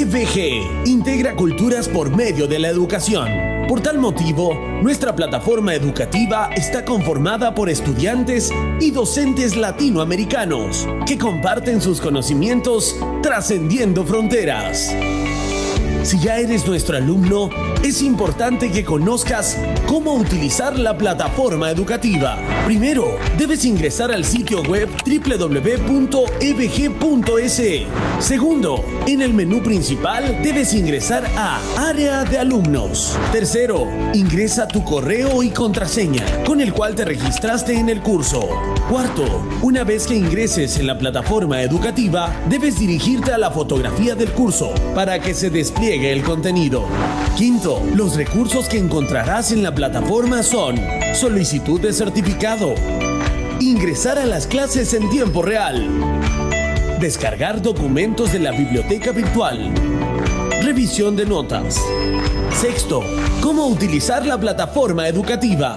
EVG integra culturas por medio de la educación. Por tal motivo, nuestra plataforma educativa está conformada por estudiantes y docentes latinoamericanos que comparten sus conocimientos trascendiendo fronteras. Si ya eres nuestro alumno, es importante que conozcas cómo utilizar la plataforma educativa. Primero, debes ingresar al sitio web www.evg.es. Segundo, en el menú principal debes ingresar a Área de Alumnos. Tercero, ingresa tu correo y contraseña con el cual te registraste en el curso. Cuarto, una vez que ingreses en la plataforma educativa, debes dirigirte a la fotografía del curso para que se despliegue el contenido. Quinto, los recursos que encontrarás en la plataforma son solicitud de certificado, ingresar a las clases en tiempo real, descargar documentos de la biblioteca virtual, revisión de notas. Sexto, cómo utilizar la plataforma educativa.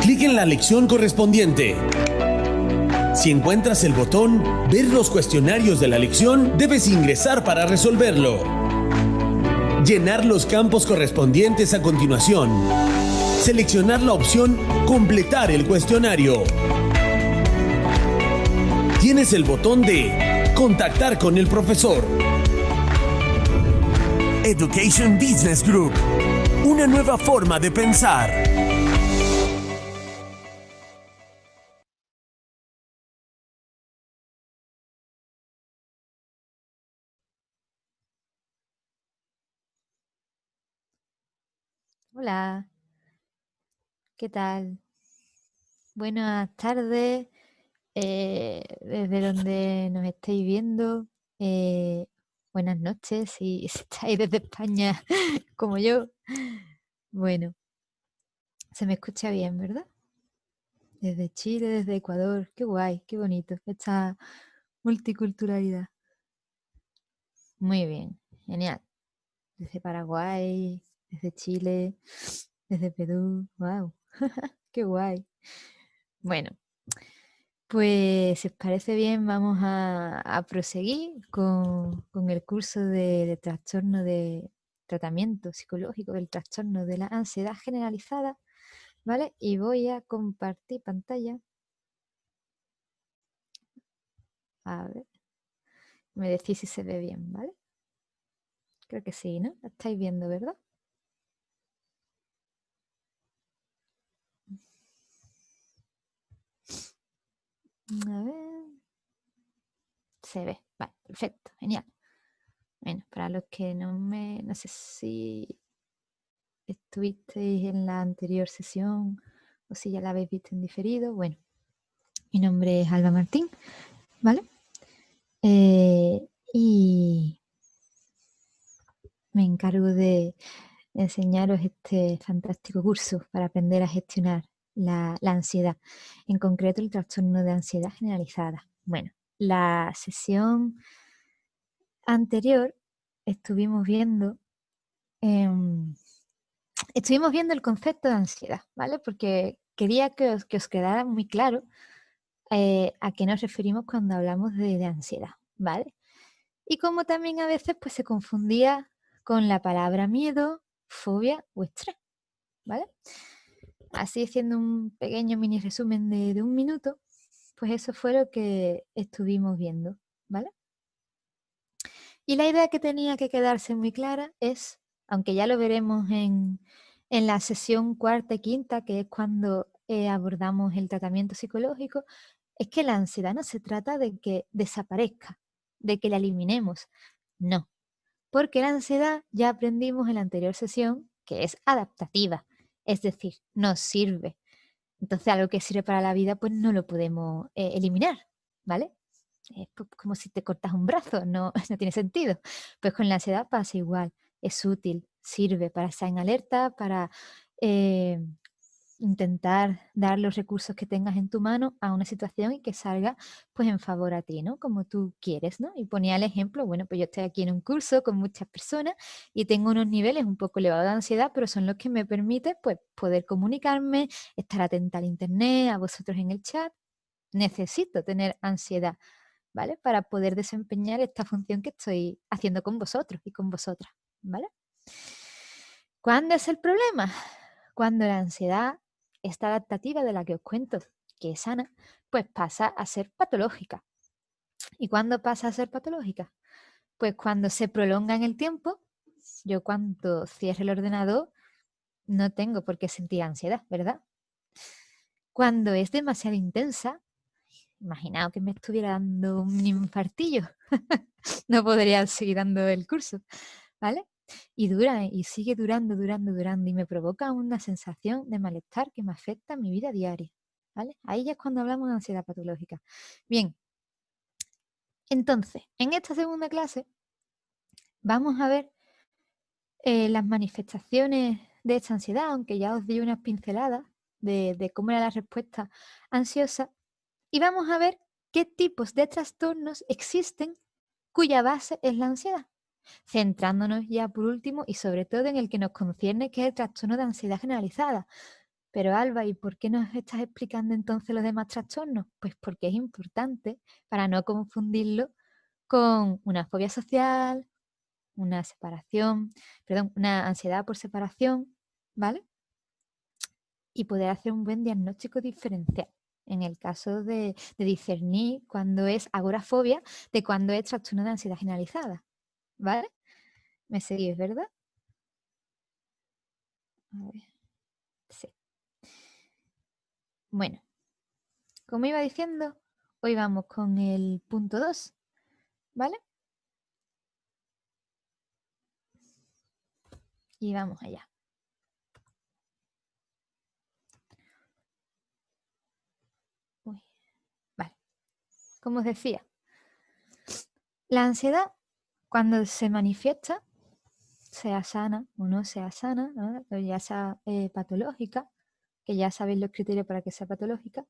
Clic en la lección correspondiente. Si encuentras el botón Ver los cuestionarios de la lección, debes ingresar para resolverlo. Llenar los campos correspondientes a continuación. Seleccionar la opción Completar el cuestionario. Tienes el botón de Contactar con el profesor. Education Business Group. Una nueva forma de pensar. Hola, ¿qué tal? Buenas tardes, desde donde nos estéis viendo. Buenas noches, si estáis desde España como yo. Bueno, se me escucha bien, ¿verdad? Desde Chile, desde Ecuador. Qué guay, qué bonito esta multiculturalidad. Muy bien, genial. Desde Paraguay, desde Chile, desde Perú. Wow, qué guay. Bueno, pues si os parece bien, vamos a proseguir con el curso de trastorno de tratamiento psicológico del trastorno de la ansiedad generalizada, ¿vale? Y voy a compartir pantalla. A ver, me decís si se ve bien, ¿vale? Creo que sí, ¿no? La estáis viendo, ¿verdad? A ver. Se ve, vale, perfecto, genial. Bueno, para los que no sé si estuvisteis en la anterior sesión o si ya la habéis visto en diferido. Bueno, mi nombre es Alba Martín, ¿vale? Y me encargo de enseñaros este fantástico curso para aprender a gestionar la ansiedad, en concreto el trastorno de ansiedad generalizada. Bueno, la sesión anterior estuvimos viendo el concepto de ansiedad, ¿vale? Porque quería que os quedara muy claro a qué nos referimos cuando hablamos de ansiedad, ¿vale? Y como también a veces pues, se confundía con la palabra miedo, fobia o estrés, ¿vale? Así, haciendo un pequeño mini resumen de un minuto, pues eso fue lo que estuvimos viendo, ¿vale? Y la idea que tenía que quedarse muy clara es, aunque ya lo veremos en la sesión cuarta y quinta, que es cuando abordamos el tratamiento psicológico, es que la ansiedad no se trata de que desaparezca, de que la eliminemos. No, porque la ansiedad ya aprendimos en la anterior sesión que es adaptativa, es decir, nos sirve. Entonces, algo que sirve para la vida, pues no lo podemos eliminar, ¿vale? Es como si te cortas un brazo, no, no tiene sentido. Pues con la ansiedad pasa igual, es útil, sirve para estar en alerta, para intentar dar los recursos que tengas en tu mano a una situación y que salga pues en favor a ti, ¿no? Como tú quieres, ¿no? Y ponía el ejemplo, bueno, pues yo estoy aquí en un curso con muchas personas y tengo unos niveles un poco elevados de ansiedad, pero son los que me permiten pues poder comunicarme, estar atenta al internet, a vosotros en el chat. Necesito tener ansiedad ¿vale? Para poder desempeñar esta función que estoy haciendo con vosotros y con vosotras, ¿vale? ¿Cuándo es el problema? Cuando la ansiedad, esta adaptativa de la que os cuento, que es sana, pues pasa a ser patológica. ¿Y cuándo pasa a ser patológica? Pues cuando se prolonga en el tiempo. Yo cuando cierre el ordenador no tengo por qué sentir ansiedad, ¿verdad? Cuando es demasiado intensa, imaginaos que me estuviera dando un infartillo, no podría seguir dando el curso, ¿vale? Y dura, y sigue durando, y me provoca una sensación de malestar que me afecta a mi vida diaria, ¿vale? Ahí ya es cuando hablamos de ansiedad patológica. Bien, entonces, en esta segunda clase vamos a ver las manifestaciones de esta ansiedad, aunque ya os di unas pinceladas de cómo era la respuesta ansiosa, y vamos a ver qué tipos de trastornos existen cuya base es la ansiedad, centrándonos ya por último y sobre todo en el que nos concierne, que es el trastorno de ansiedad generalizada. Pero Alba, ¿y por qué nos estás explicando entonces los demás trastornos? Pues porque es importante para no confundirlo con una fobia social, una separación, perdón, una ansiedad por separación, ¿vale? Y poder hacer un buen diagnóstico diferencial en el caso de discernir cuándo es agorafobia de cuándo es trastorno de ansiedad generalizada, ¿vale? ¿Me seguís, verdad? A ver, sí. Bueno, como iba diciendo, hoy vamos con el punto 2, ¿vale? Y vamos allá. Uy, vale. Como os decía, la ansiedad, cuando se manifiesta, sea sana o no sea sana, ¿no? O ya sea patológica, que ya sabéis los criterios para que sea patológica,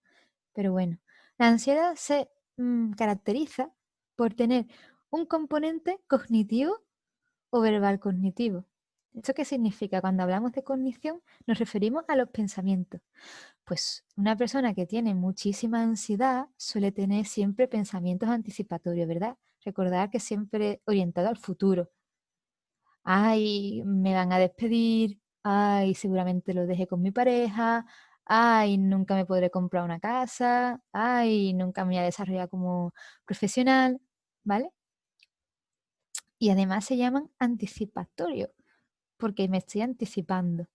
pero bueno, la ansiedad se caracteriza por tener un componente cognitivo o verbal cognitivo. ¿Esto qué significa? Cuando hablamos de cognición nos referimos a los pensamientos. Pues una persona que tiene muchísima ansiedad suele tener siempre pensamientos anticipatorios, ¿verdad? Recordar que siempre orientado al futuro. Ay, me van a despedir, ay, seguramente lo dejé con mi pareja, ay, nunca me podré comprar una casa, ay, nunca me voy a desarrollar como profesional, ¿vale? Y además se llaman anticipatorios, porque me estoy anticipando.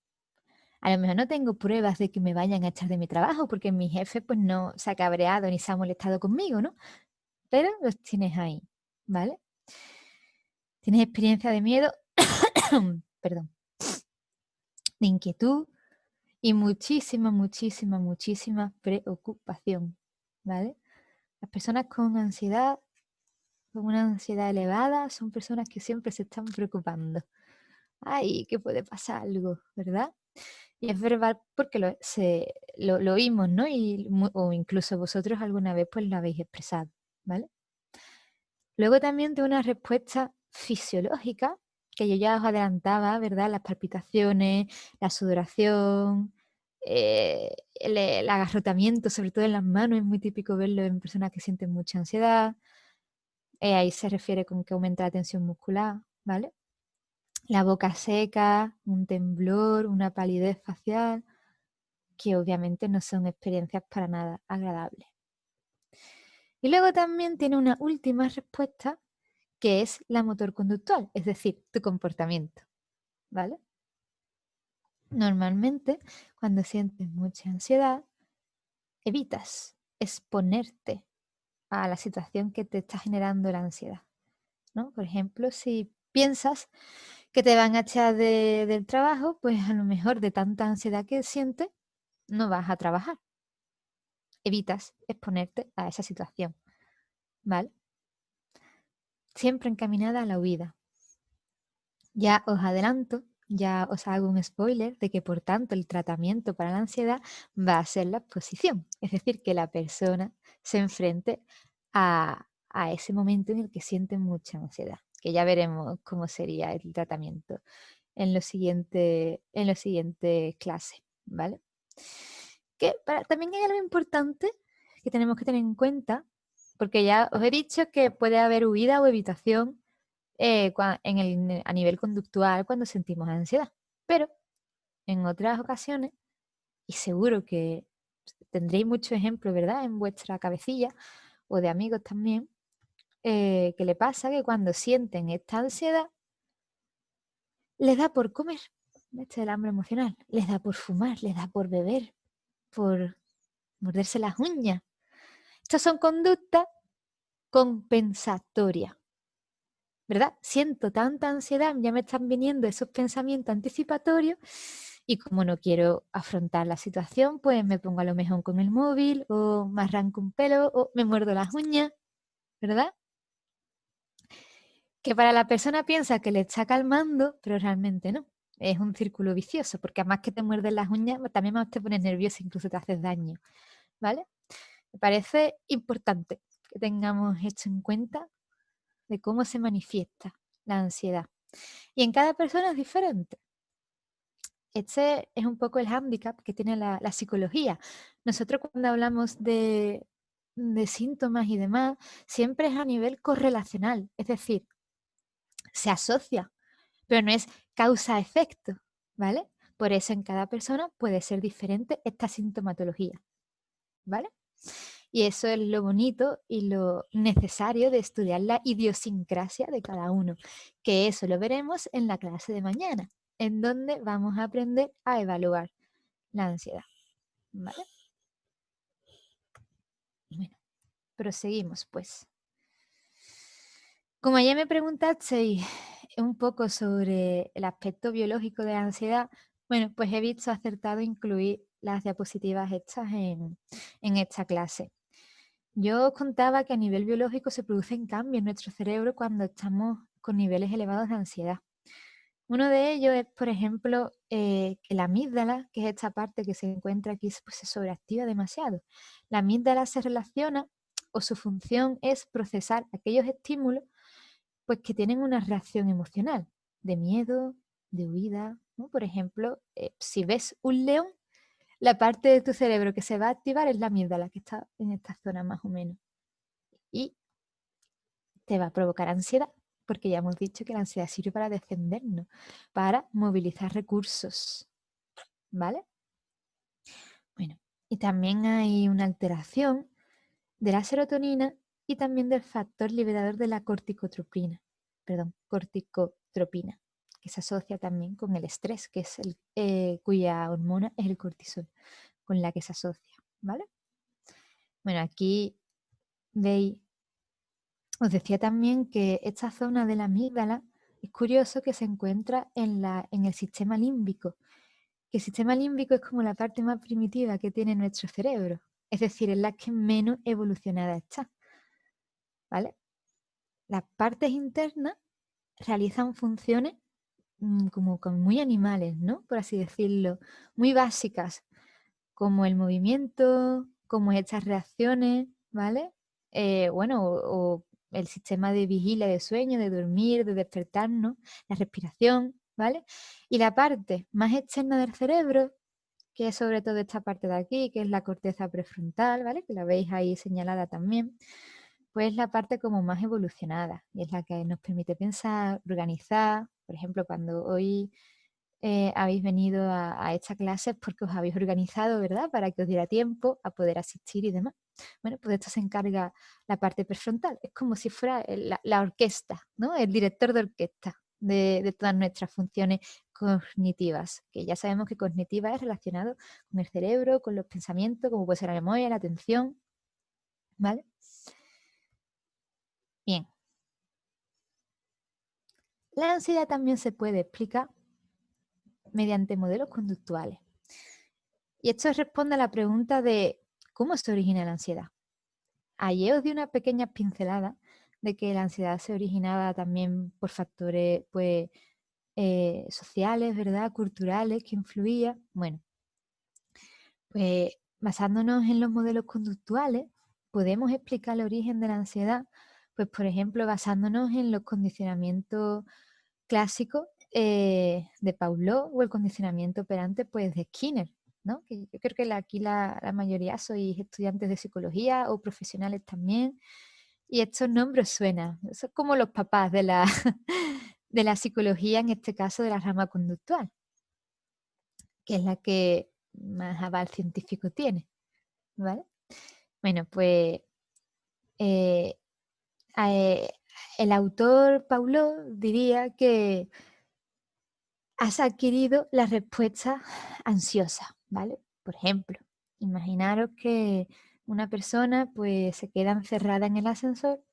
A lo mejor no tengo pruebas de que me vayan a echar de mi trabajo, porque mi jefe pues no se ha cabreado ni se ha molestado conmigo, ¿no? Pero los tienes ahí, ¿vale? Tienes experiencia de miedo, perdón, de inquietud y muchísima preocupación, ¿vale? Las personas con ansiedad, con una ansiedad elevada, son personas que siempre se están preocupando. Ay, que puede pasar algo, ¿verdad? Y es verbal porque lo oímos, ¿no? O incluso vosotros alguna vez pues lo habéis expresado, ¿vale? Luego también de una respuesta fisiológica, que yo ya os adelantaba, ¿verdad? Las palpitaciones, la sudoración, el agarrotamiento, sobre todo en las manos, es muy típico verlo en personas que sienten mucha ansiedad. Ahí se refiere con que aumenta la tensión muscular, ¿vale? La boca seca, un temblor, una palidez facial, que obviamente no son experiencias para nada agradables. Y luego también tiene una última respuesta que es la motor conductual, es decir, tu comportamiento, ¿vale? Normalmente, cuando sientes mucha ansiedad, evitas exponerte a la situación que te está generando la ansiedad, ¿no? Por ejemplo, si piensas que te van a echar del trabajo, pues a lo mejor de tanta ansiedad que sientes, no vas a trabajar. Evitas exponerte a esa situación, ¿vale? Siempre encaminada a la huida. Ya os adelanto, ya os hago un spoiler de que por tanto el tratamiento para la ansiedad va a ser la exposición, es decir, que la persona se enfrente a ese momento en el que siente mucha ansiedad, que ya veremos cómo sería el tratamiento en los siguientes clases, ¿vale? También hay algo importante que tenemos que tener en cuenta, Porque ya os he dicho que puede haber huida o evitación a nivel conductual cuando sentimos ansiedad. Pero en otras ocasiones, y seguro que tendréis muchos ejemplos, ¿verdad?, en vuestra cabecilla o de amigos también, que le pasa que cuando sienten esta ansiedad, les da por comer. Este es el hambre emocional. Les da por fumar, les da por beber, por morderse las uñas. Estas son conductas compensatorias, ¿verdad? Siento tanta ansiedad, ya me están viniendo esos pensamientos anticipatorios y como no quiero afrontar la situación, pues me pongo a lo mejor con el móvil o me arranco un pelo o me muerdo las uñas, ¿verdad? Que para la persona piensa que le está calmando, pero realmente no. Es un círculo vicioso, porque además que te muerden las uñas, también más te pones nervioso, incluso te haces daño, ¿vale? Me parece importante que tengamos esto en cuenta de cómo se manifiesta la ansiedad. Y en cada persona es diferente. Este es un poco el hándicap que tiene la psicología. Nosotros cuando hablamos de síntomas y demás, siempre es a nivel correlacional, es decir, se asocia, pero no es causa-efecto, ¿vale? Por eso en cada persona puede ser diferente esta sintomatología, ¿vale? Y eso es lo bonito y lo necesario de estudiar la idiosincrasia de cada uno, que eso lo veremos en la clase de mañana, en donde vamos a aprender a evaluar la ansiedad, ¿vale? Bueno, proseguimos pues. Como ya me preguntasteis un poco sobre el aspecto biológico de la ansiedad, bueno, pues he visto acertado incluir las diapositivas estas en esta clase. Yo os contaba que a nivel biológico se producen cambios en nuestro cerebro cuando estamos con niveles elevados de ansiedad. Uno de ellos es, por ejemplo, que la amígdala, que es esta parte que se encuentra aquí, pues se sobreactiva demasiado. La amígdala se relaciona o su función es procesar aquellos estímulos pues que tienen una reacción emocional de miedo, de huida, ¿no? Por ejemplo, si ves un león, la parte de tu cerebro que se va a activar es la amígdala, que está en esta zona más o menos. Y te va a provocar ansiedad, porque ya hemos dicho que la ansiedad sirve para defendernos, para movilizar recursos, ¿vale? Bueno, y también hay una alteración de la serotonina y también del factor liberador de la corticotropina, que se asocia también con el estrés, que es cuya hormona es el cortisol, con la que se asocia, ¿vale? Bueno, aquí veis, os decía también que esta zona de la amígdala es curioso que se encuentra en el sistema límbico, que el sistema límbico es como la parte más primitiva que tiene nuestro cerebro, es decir, es la que menos evolucionada está, ¿vale? Las partes internas realizan funciones como muy animales, ¿no? Por así decirlo, muy básicas, como el movimiento, como estas reacciones, ¿vale? Bueno, o el sistema de vigilia, de sueño, de dormir, de despertarnos, la respiración, ¿vale? Y la parte más externa del cerebro, que es sobre todo esta parte de aquí, que es la corteza prefrontal, ¿vale? Que la veis ahí señalada también, pues es la parte como más evolucionada y es la que nos permite pensar, organizar. Por ejemplo, cuando hoy habéis venido a esta clase es porque os habéis organizado, ¿verdad? Para que os diera tiempo a poder asistir y demás. Bueno, pues de esto se encarga la parte prefrontal. Es como si fuera la orquesta, ¿no? El director de orquesta de todas nuestras funciones cognitivas, que ya sabemos que cognitiva es relacionado con el cerebro, con los pensamientos, como puede ser la memoria, la atención, ¿vale? Bien. La ansiedad también se puede explicar mediante modelos conductuales. Y esto responde a la pregunta de ¿cómo se origina la ansiedad? Ayer os di una pequeña pincelada de que la ansiedad se originaba también por factores pues, sociales, ¿verdad? Culturales que influían. Bueno, pues basándonos en los modelos conductuales, podemos explicar el origen de la ansiedad, pues por ejemplo, basándonos en los condicionamientos clásicos de Pavlov o el condicionamiento operante pues, de Skinner, ¿no? Que yo creo que aquí la mayoría sois estudiantes de psicología o profesionales también, y estos nombres suenan. Son como los papás de la, de la psicología, en este caso de la rama conductual, que es la que más aval científico tiene, ¿vale? Bueno, pues eh, eh, el autor Paulo diría que has adquirido la respuesta ansiosa, ¿vale? Por ejemplo, imaginaros que una persona pues se queda encerrada en el ascensor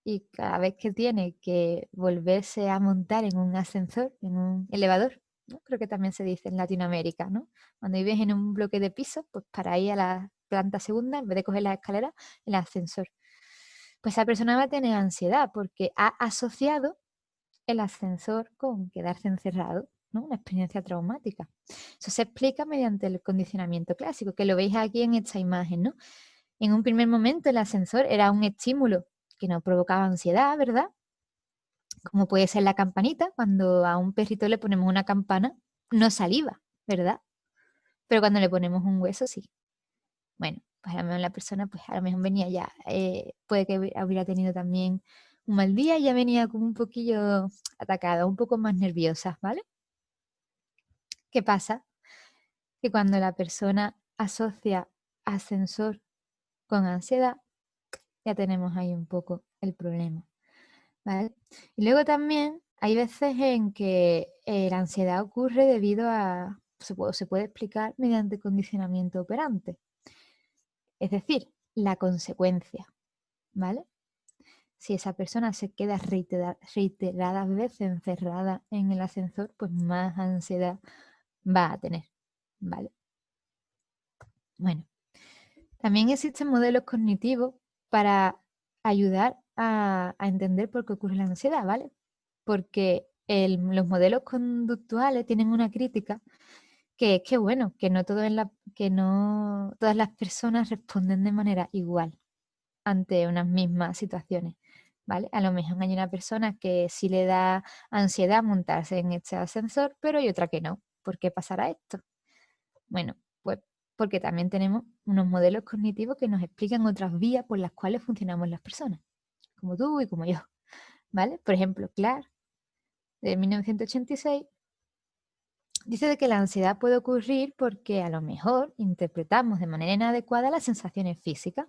y cada vez que tiene que volverse a montar en un ascensor, en un elevador, ¿no? Creo que también se dice en Latinoamérica, ¿no? Cuando vives en un bloque de piso, pues para ir a la planta segunda, en vez de coger la escalera, el ascensor. Pues esa persona va a tener ansiedad porque ha asociado el ascensor con quedarse encerrado, ¿no? Una experiencia traumática. Eso se explica mediante el condicionamiento clásico, que lo veis aquí en esta imagen, ¿no? En un primer momento el ascensor era un estímulo que no provocaba ansiedad, ¿verdad? Como puede ser la campanita, cuando a un perrito le ponemos una campana, no saliva, ¿verdad? Pero cuando le ponemos un hueso, sí. Bueno, pues a lo mejor la persona, pues a lo mejor venía ya, puede que hubiera tenido también un mal día y ya venía como un poquillo atacada, un poco más nerviosa, ¿vale? ¿Qué pasa? Que cuando la persona asocia ascensor con ansiedad, ya tenemos ahí un poco el problema, ¿vale? Y luego también hay veces en que la ansiedad ocurre debido a, se puede explicar mediante condicionamiento operante, es decir, la consecuencia, ¿vale? Si esa persona se queda reiteradas veces encerrada en el ascensor, pues más ansiedad va a tener, ¿vale? Bueno, también existen modelos cognitivos para ayudar a entender por qué ocurre la ansiedad, ¿vale? Porque los modelos conductuales tienen una crítica que es que, bueno, que no, que no todas las personas responden de manera igual ante unas mismas situaciones, ¿vale? A lo mejor hay una persona que sí le da ansiedad montarse en este ascensor, pero hay otra que no. ¿Por qué pasará esto? Bueno, pues porque también tenemos unos modelos cognitivos que nos explican otras vías por las cuales funcionamos las personas, como tú y como yo, ¿vale? Por ejemplo, Clark, de 1986, dice de que la ansiedad puede ocurrir porque a lo mejor interpretamos de manera inadecuada las sensaciones físicas,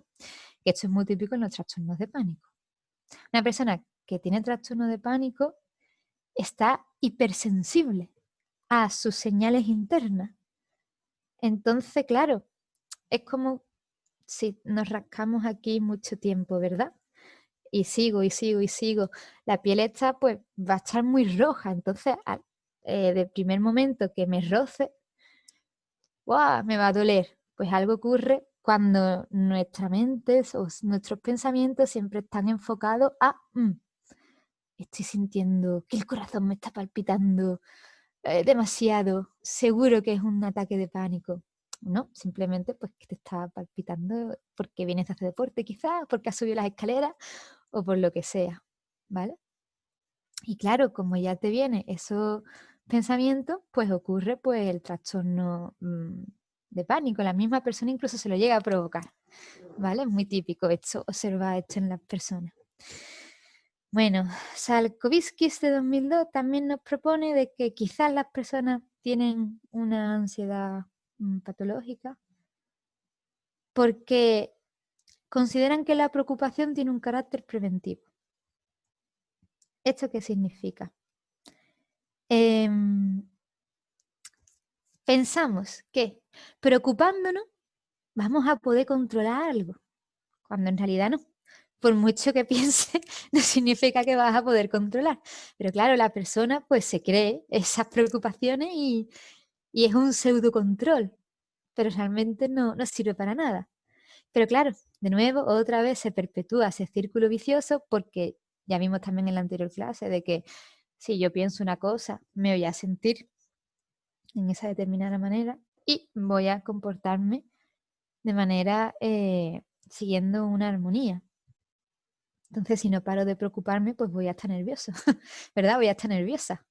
que esto es muy típico en los trastornos de pánico. Una persona que tiene trastorno de pánico está hipersensible a sus señales internas. Entonces, claro, es como si nos rascamos aquí mucho tiempo, ¿verdad? Y sigo y sigo y sigo. La piel esta pues va a estar muy roja. Entonces, de primer momento que me roce, ¡guau! Me va a doler. Pues algo ocurre cuando nuestra mente o nuestros pensamientos siempre están enfocados a estoy sintiendo que el corazón me está palpitando demasiado, seguro que es un ataque de pánico. No, simplemente pues que te está palpitando porque vienes a hacer deporte quizás, porque has subido las escaleras o por lo que sea, ¿vale? Y claro, como ya te viene esos pensamientos, pues ocurre pues el trastorno de pánico. La misma persona incluso se lo llega a provocar, ¿vale? Es muy típico esto, observar esto en las personas. Bueno, Salkovskis de 2002 también nos propone de que quizás las personas tienen una ansiedad patológica porque consideran que la preocupación tiene un carácter preventivo. ¿Esto qué significa? Pensamos que preocupándonos vamos a poder controlar algo, cuando en realidad no. Por mucho que piense, no significa que vas a poder controlar. Pero claro, la persona pues se cree esas preocupaciones y es un pseudo control, pero realmente no sirve para nada. Pero claro, de nuevo, otra vez se perpetúa ese círculo vicioso porque ya vimos también en la anterior clase de que si yo pienso una cosa, me voy a sentir en esa determinada manera y voy a comportarme de manera siguiendo una armonía. Entonces, si no paro de preocuparme, pues voy a estar nervioso, ¿verdad? Voy a estar nerviosa,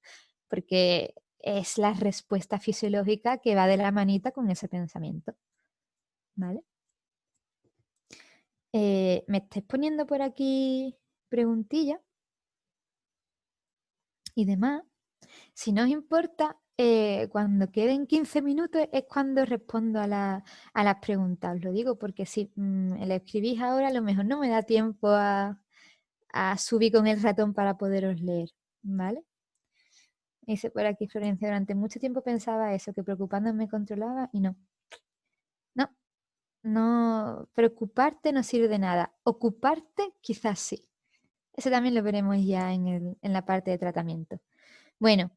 porque es la respuesta fisiológica que va de la manita con ese pensamiento, ¿vale? Me estáis poniendo por aquí preguntillas y demás. Si no os importa, cuando queden 15 minutos es cuando respondo a las preguntas. Os lo digo porque si le escribís ahora, a lo mejor no me da tiempo a subir con el ratón para poderos leer, ¿vale? Dice por aquí Florencia, durante mucho tiempo pensaba eso, que preocupándome me controlaba y no. No, no, preocuparte no sirve de nada. Ocuparte quizás sí. Eso también lo veremos ya en la parte de tratamiento. Bueno,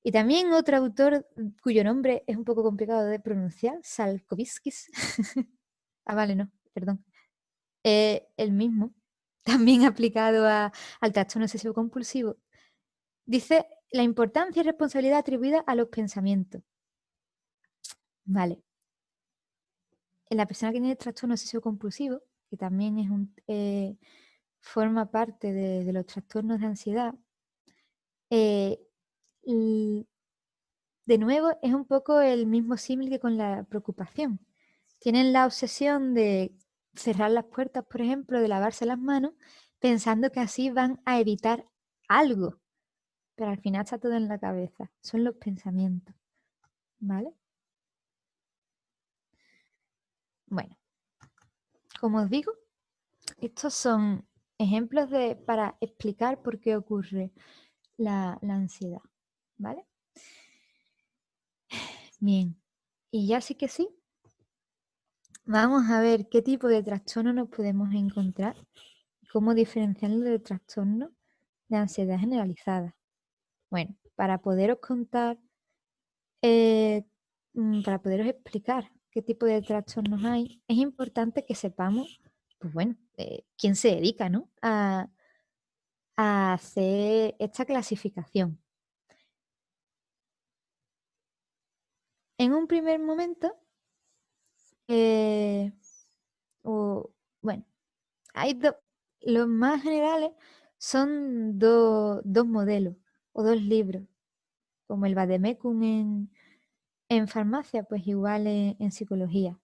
y también otro autor cuyo nombre es un poco complicado de pronunciar, Salkoviskis. Ah, vale, no, perdón. El mismo, también aplicado al trastorno obsesivo compulsivo. Dice la importancia y responsabilidad atribuida a los pensamientos. Vale. En la persona que tiene trastorno obsesivo compulsivo, que también es forma parte de los trastornos de ansiedad, eh, de nuevo es un poco el mismo símil que con la preocupación. Tienen la obsesión de cerrar las puertas, por ejemplo, de lavarse las manos, pensando que así van a evitar algo. Pero al final está todo en la cabeza. Son los pensamientos. ¿Vale? Bueno, como os digo, estos son ejemplos para explicar por qué ocurre la ansiedad. ¿Vale? Bien. Y ya sí que sí, vamos a ver qué tipo de trastorno nos podemos encontrar, cómo diferenciarlo del trastorno de ansiedad generalizada. Bueno, para poderos contar, para poderos explicar qué tipo de trastornos hay, es importante que sepamos, pues bueno, quién se dedica, ¿no? A hacer esta clasificación. En un primer momento, bueno, hay los más generales son dos modelos o dos libros, como el Vademecum en farmacia, pues igual en psicología.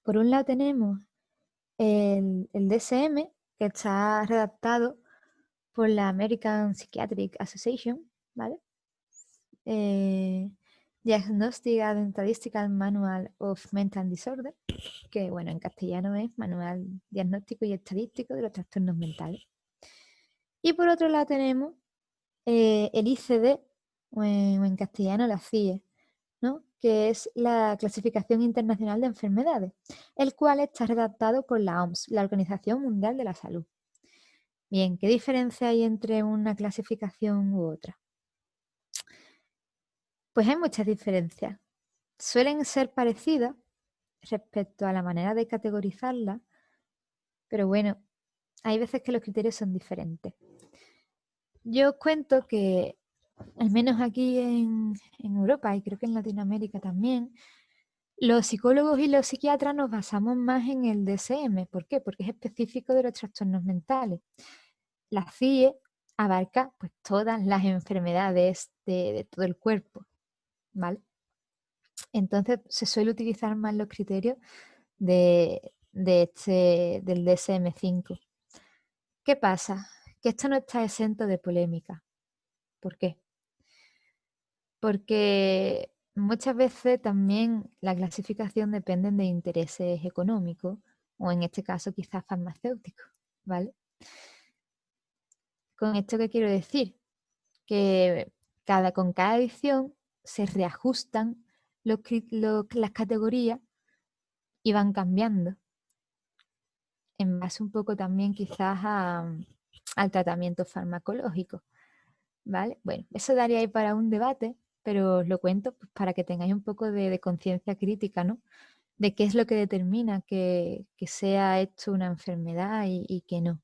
Por un lado tenemos el DSM, que está redactado por la American Psychiatric Association, ¿vale? Diagnostic and Statistical Manual of Mental Disorder, que bueno, en castellano es Manual Diagnóstico y Estadístico de los Trastornos Mentales. Y por otro lado tenemos el ICD, o en castellano la CIE, ¿no? Que es la Clasificación Internacional de Enfermedades, el cual está redactado por la OMS, la Organización Mundial de la Salud. Bien, ¿qué diferencia hay entre una clasificación u otra? Pues hay muchas diferencias. Suelen ser parecidas respecto a la manera de categorizarla, pero bueno, hay veces que los criterios son diferentes. Yo os cuento que, al menos aquí en Europa y creo que en Latinoamérica también, los psicólogos y los psiquiatras nos basamos más en el DSM. ¿Por qué? Porque es específico de los trastornos mentales. La CIE abarca pues, todas las enfermedades de todo el cuerpo, ¿vale? Entonces se suele utilizar más los criterios del DSM-5. ¿Qué pasa? Que esto no está exento de polémica. ¿Por qué? Porque muchas veces también la clasificación depende de intereses económicos o en este caso quizás farmacéuticos, ¿vale? ¿Con esto qué quiero decir? Que con cada edición se reajustan las categorías y van cambiando en base un poco también quizás al tratamiento farmacológico, ¿vale? Bueno, eso daría ahí para un debate, pero os lo cuento pues, para que tengáis un poco de conciencia crítica, ¿no? De qué es lo que determina que sea esto una enfermedad y que no.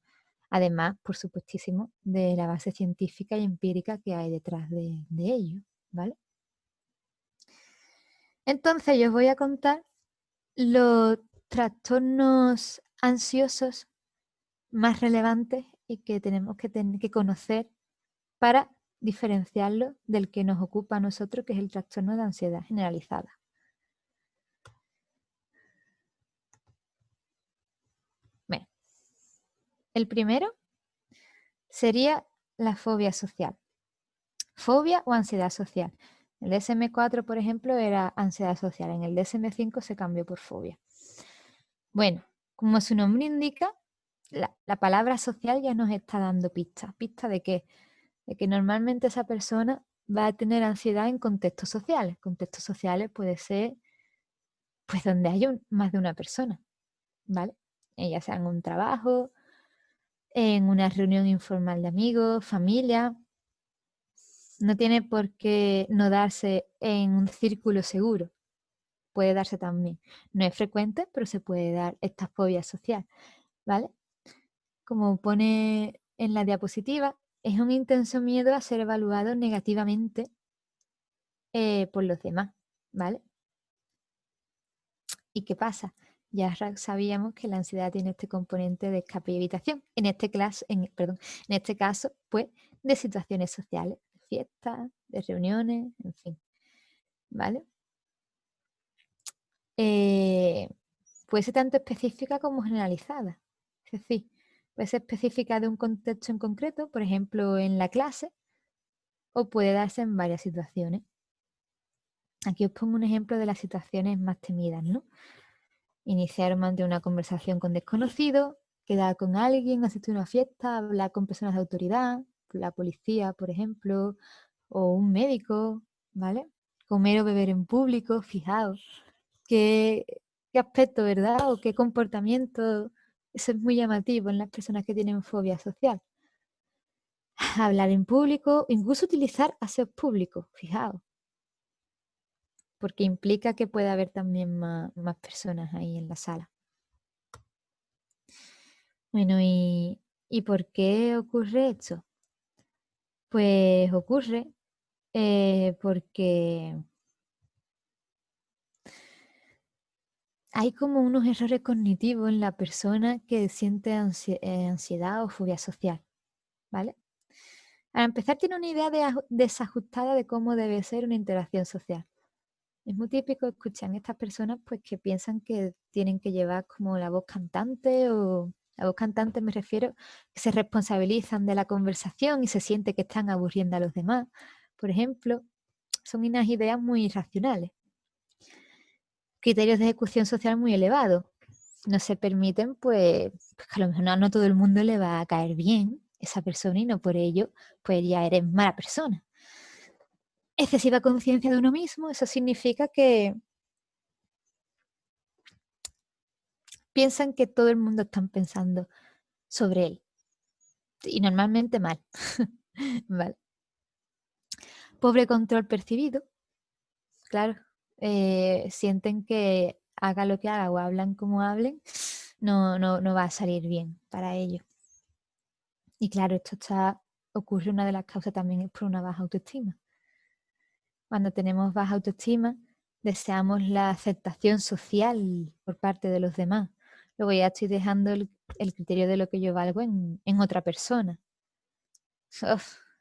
Además, por supuestísimo, de la base científica y empírica que hay detrás de ello, ¿vale? Entonces, yo os voy a contar los trastornos ansiosos más relevantes y que tenemos que conocer para diferenciarlo del que nos ocupa a nosotros, que es el trastorno de ansiedad generalizada. Bueno, el primero sería la fobia social. Fobia o ansiedad social. El DSM-4, por ejemplo, era ansiedad social. En el DSM-5 se cambió por fobia. Bueno, como su nombre indica, la palabra social ya nos está dando pistas. ¿Pistas de qué? De que normalmente esa persona va a tener ansiedad en contextos sociales. Contextos sociales puede ser pues donde haya más de una persona, ¿vale? Ya sea en un trabajo, en una reunión informal de amigos, familia. No tiene por qué no darse en un círculo seguro. Puede darse también. No es frecuente, pero se puede dar esta fobia social, ¿vale? Como pone en la diapositiva, es un intenso miedo a ser evaluado negativamente por los demás, ¿vale? ¿Y qué pasa? Ya sabíamos que la ansiedad tiene este componente de escape y evitación. En este caso, pues, de situaciones sociales, de fiestas, de reuniones, en fin, ¿vale? Puede ser tanto específica como generalizada. Es decir, puede ser específica de un contexto en concreto, por ejemplo, en la clase, o puede darse en varias situaciones. Aquí os pongo un ejemplo de las situaciones más temidas, ¿no? Iniciar ante una conversación con desconocidos, quedar con alguien, asistir a una fiesta, hablar con personas de autoridad, la policía, por ejemplo, o un médico, ¿vale? Comer o beber en público, fijaos, qué aspecto, ¿verdad? O qué comportamiento, eso es muy llamativo en las personas que tienen fobia social. Hablar en público, incluso utilizar aseos públicos, fijaos, porque implica que puede haber también más personas ahí en la sala. Bueno, ¿y por qué ocurre esto? Pues ocurre porque hay como unos errores cognitivos en la persona que siente ansiedad o fobia social, ¿vale? Al empezar tiene una idea desajustada de cómo debe ser una interacción social. Es muy típico escuchar a estas personas pues que piensan que tienen que llevar como la voz cantante o la voz cantante me refiero que se responsabilizan de la conversación y se siente que están aburriendo a los demás. Por ejemplo, son unas ideas muy irracionales. Criterios de ejecución social muy elevados. No se permiten pues que a lo mejor no todo el mundo le va a caer bien esa persona y no por ello pues ya eres mala persona. Excesiva conciencia de uno mismo, eso significa que piensan que todo el mundo está pensando sobre él. Y normalmente mal. Vale. Pobre control percibido. Claro. Sienten que haga lo que haga o hablan como hablen, no va a salir bien para ellos. Y claro, ocurre una de las causas también es por una baja autoestima. Cuando tenemos baja autoestima, deseamos la aceptación social por parte de los demás. Luego ya estoy dejando el criterio de lo que yo valgo en otra persona.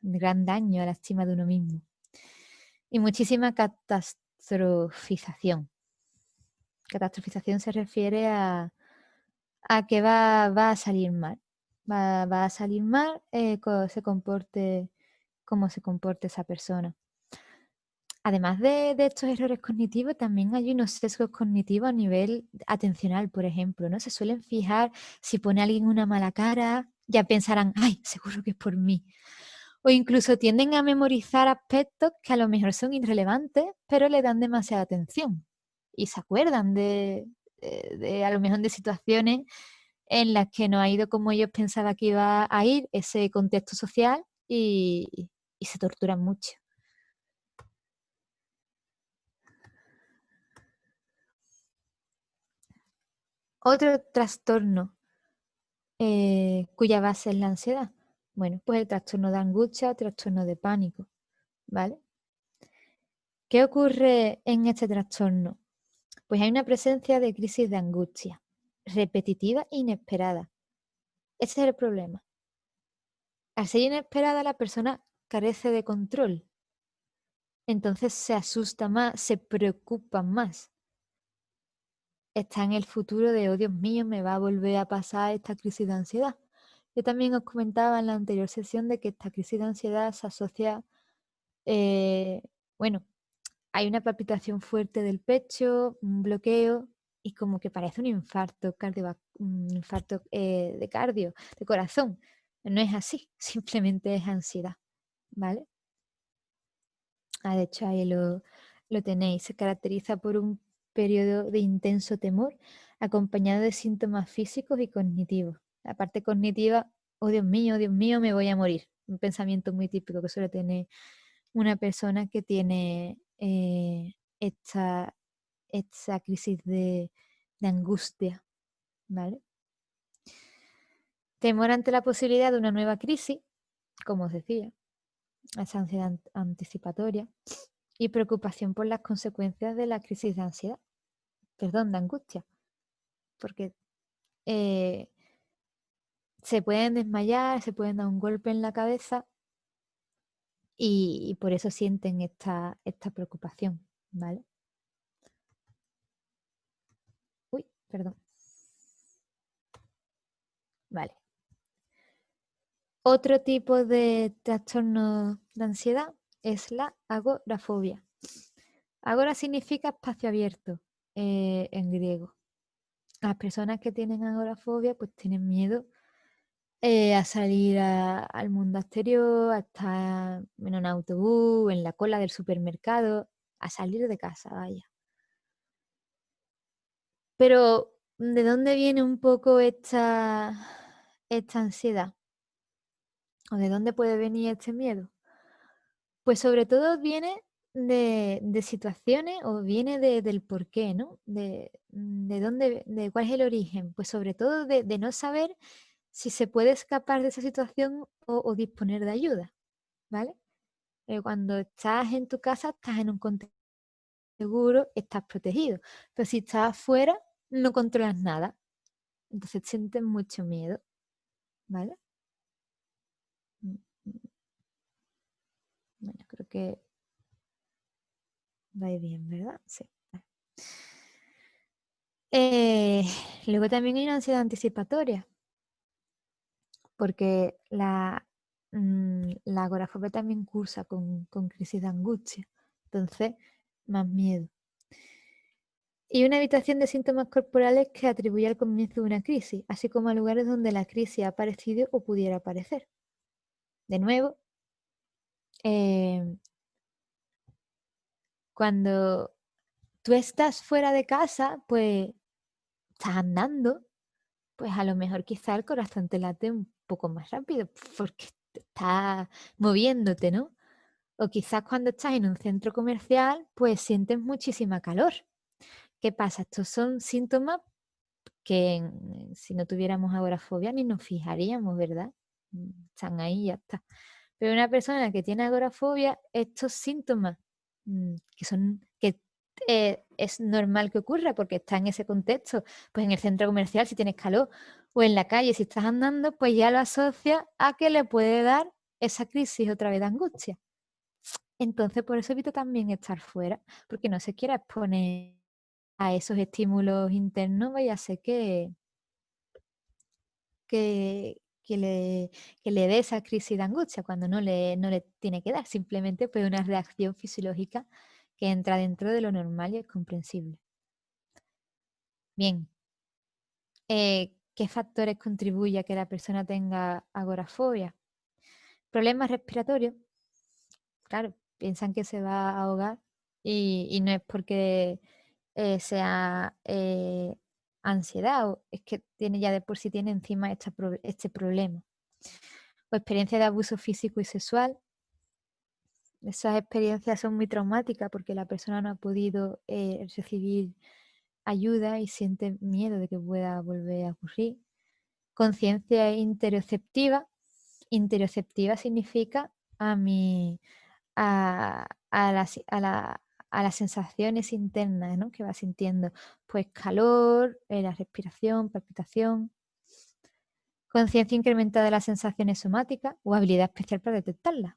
Gran daño a la estima de uno mismo. Y muchísima catastrofización. Catastrofización se refiere a que va a salir mal. Va a salir mal se comporte como se comporte esa persona. Además de estos errores cognitivos, también hay unos sesgos cognitivos a nivel atencional, por ejemplo, ¿no? Se suelen fijar si pone a alguien una mala cara, ya pensarán, ay, seguro que es por mí. O incluso tienden a memorizar aspectos que a lo mejor son irrelevantes, pero le dan demasiada atención. Y se acuerdan de a lo mejor de situaciones en las que no ha ido como ellos pensaban que iba a ir ese contexto social y se torturan mucho. Otro trastorno cuya base es la ansiedad. Bueno, pues el trastorno de angustia o trastorno de pánico, ¿vale? ¿Qué ocurre en este trastorno? Pues hay una presencia de crisis de angustia, repetitiva e inesperada. Ese es el problema. Al ser inesperada, la persona carece de control. Entonces se asusta más, se preocupa más. Está en el futuro de, oh Dios mío, me va a volver a pasar esta crisis de ansiedad. Yo también os comentaba en la anterior sesión de que esta crisis de ansiedad se asocia, bueno, hay una palpitación fuerte del pecho, un bloqueo y como que parece un infarto, un infarto de cardio, de corazón. No es así, simplemente es ansiedad, ¿vale? De hecho, ahí lo tenéis. Se caracteriza por un periodo de intenso temor acompañado de síntomas físicos y cognitivos. La parte cognitiva, oh Dios mío, me voy a morir. Un pensamiento muy típico que suele tener una persona que tiene esta crisis de angustia, ¿vale? Temor ante la posibilidad de una nueva crisis, como os decía, esa ansiedad anticipatoria, y preocupación por las consecuencias de la crisis de ansiedad, perdón, de angustia, porque se pueden desmayar, se pueden dar un golpe en la cabeza y por eso sienten esta preocupación, ¿vale? Uy, perdón. Vale. Otro tipo de trastorno de ansiedad es la agorafobia. Agora significa espacio abierto en griego. Las personas que tienen agorafobia pues tienen miedo a salir al mundo exterior, a estar en un autobús, en la cola del supermercado, a salir de casa, vaya. Pero, ¿de dónde viene un poco esta ansiedad? ¿O de dónde puede venir este miedo? Pues sobre todo viene de situaciones o viene del porqué, ¿no? De dónde, de cuál es el origen. Pues sobre todo de no saber si se puede escapar de esa situación o disponer de ayuda, ¿vale? Cuando estás en tu casa, estás en un contexto seguro, estás protegido. Pero si estás afuera, no controlas nada. Entonces sientes mucho miedo, ¿vale? Mm, mm. Bueno, creo que va bien, ¿verdad? Sí. Vale. Luego también hay una ansiedad anticipatoria, porque la agorafobia también cursa con crisis de angustia. Entonces, más miedo. Y una evitación de síntomas corporales que atribuye al comienzo de una crisis, así como a lugares donde la crisis ha aparecido o pudiera aparecer. De nuevo, eh, cuando tú estás fuera de casa, pues estás andando, pues a lo mejor quizá el corazón te late un poco más rápido porque estás moviéndote, ¿no? O quizás cuando estás en un centro comercial, pues sientes muchísima calor. ¿Qué pasa? Estos son síntomas que si no tuviéramos agorafobia ni nos fijaríamos, ¿verdad? Están ahí y ya está. Pero una persona que tiene agorafobia, estos síntomas que es normal que ocurra porque está en ese contexto, pues en el centro comercial si tienes calor o en la calle si estás andando, pues ya lo asocia a que le puede dar esa crisis otra vez de angustia. Entonces por eso evita también estar fuera, porque no se quiera exponer a esos estímulos internos, vaya a ser que, que le, que le dé esa crisis de angustia cuando no le tiene que dar, simplemente pues una reacción fisiológica que entra dentro de lo normal y es comprensible. Bien, ¿qué factores contribuyen a que la persona tenga agorafobia? Problemas respiratorios, claro, piensan que se va a ahogar y no es porque sea ansiedad, o es que tiene ya de por sí tiene encima este problema. O experiencia de abuso físico y sexual. Esas experiencias son muy traumáticas porque la persona no ha podido recibir ayuda y siente miedo de que pueda volver a ocurrir. Conciencia interoceptiva. Interoceptiva significa a las sensaciones internas, ¿no? Que va sintiendo, pues calor, la respiración, palpitación. Conciencia incrementada de las sensaciones somáticas o habilidad especial para detectarlas.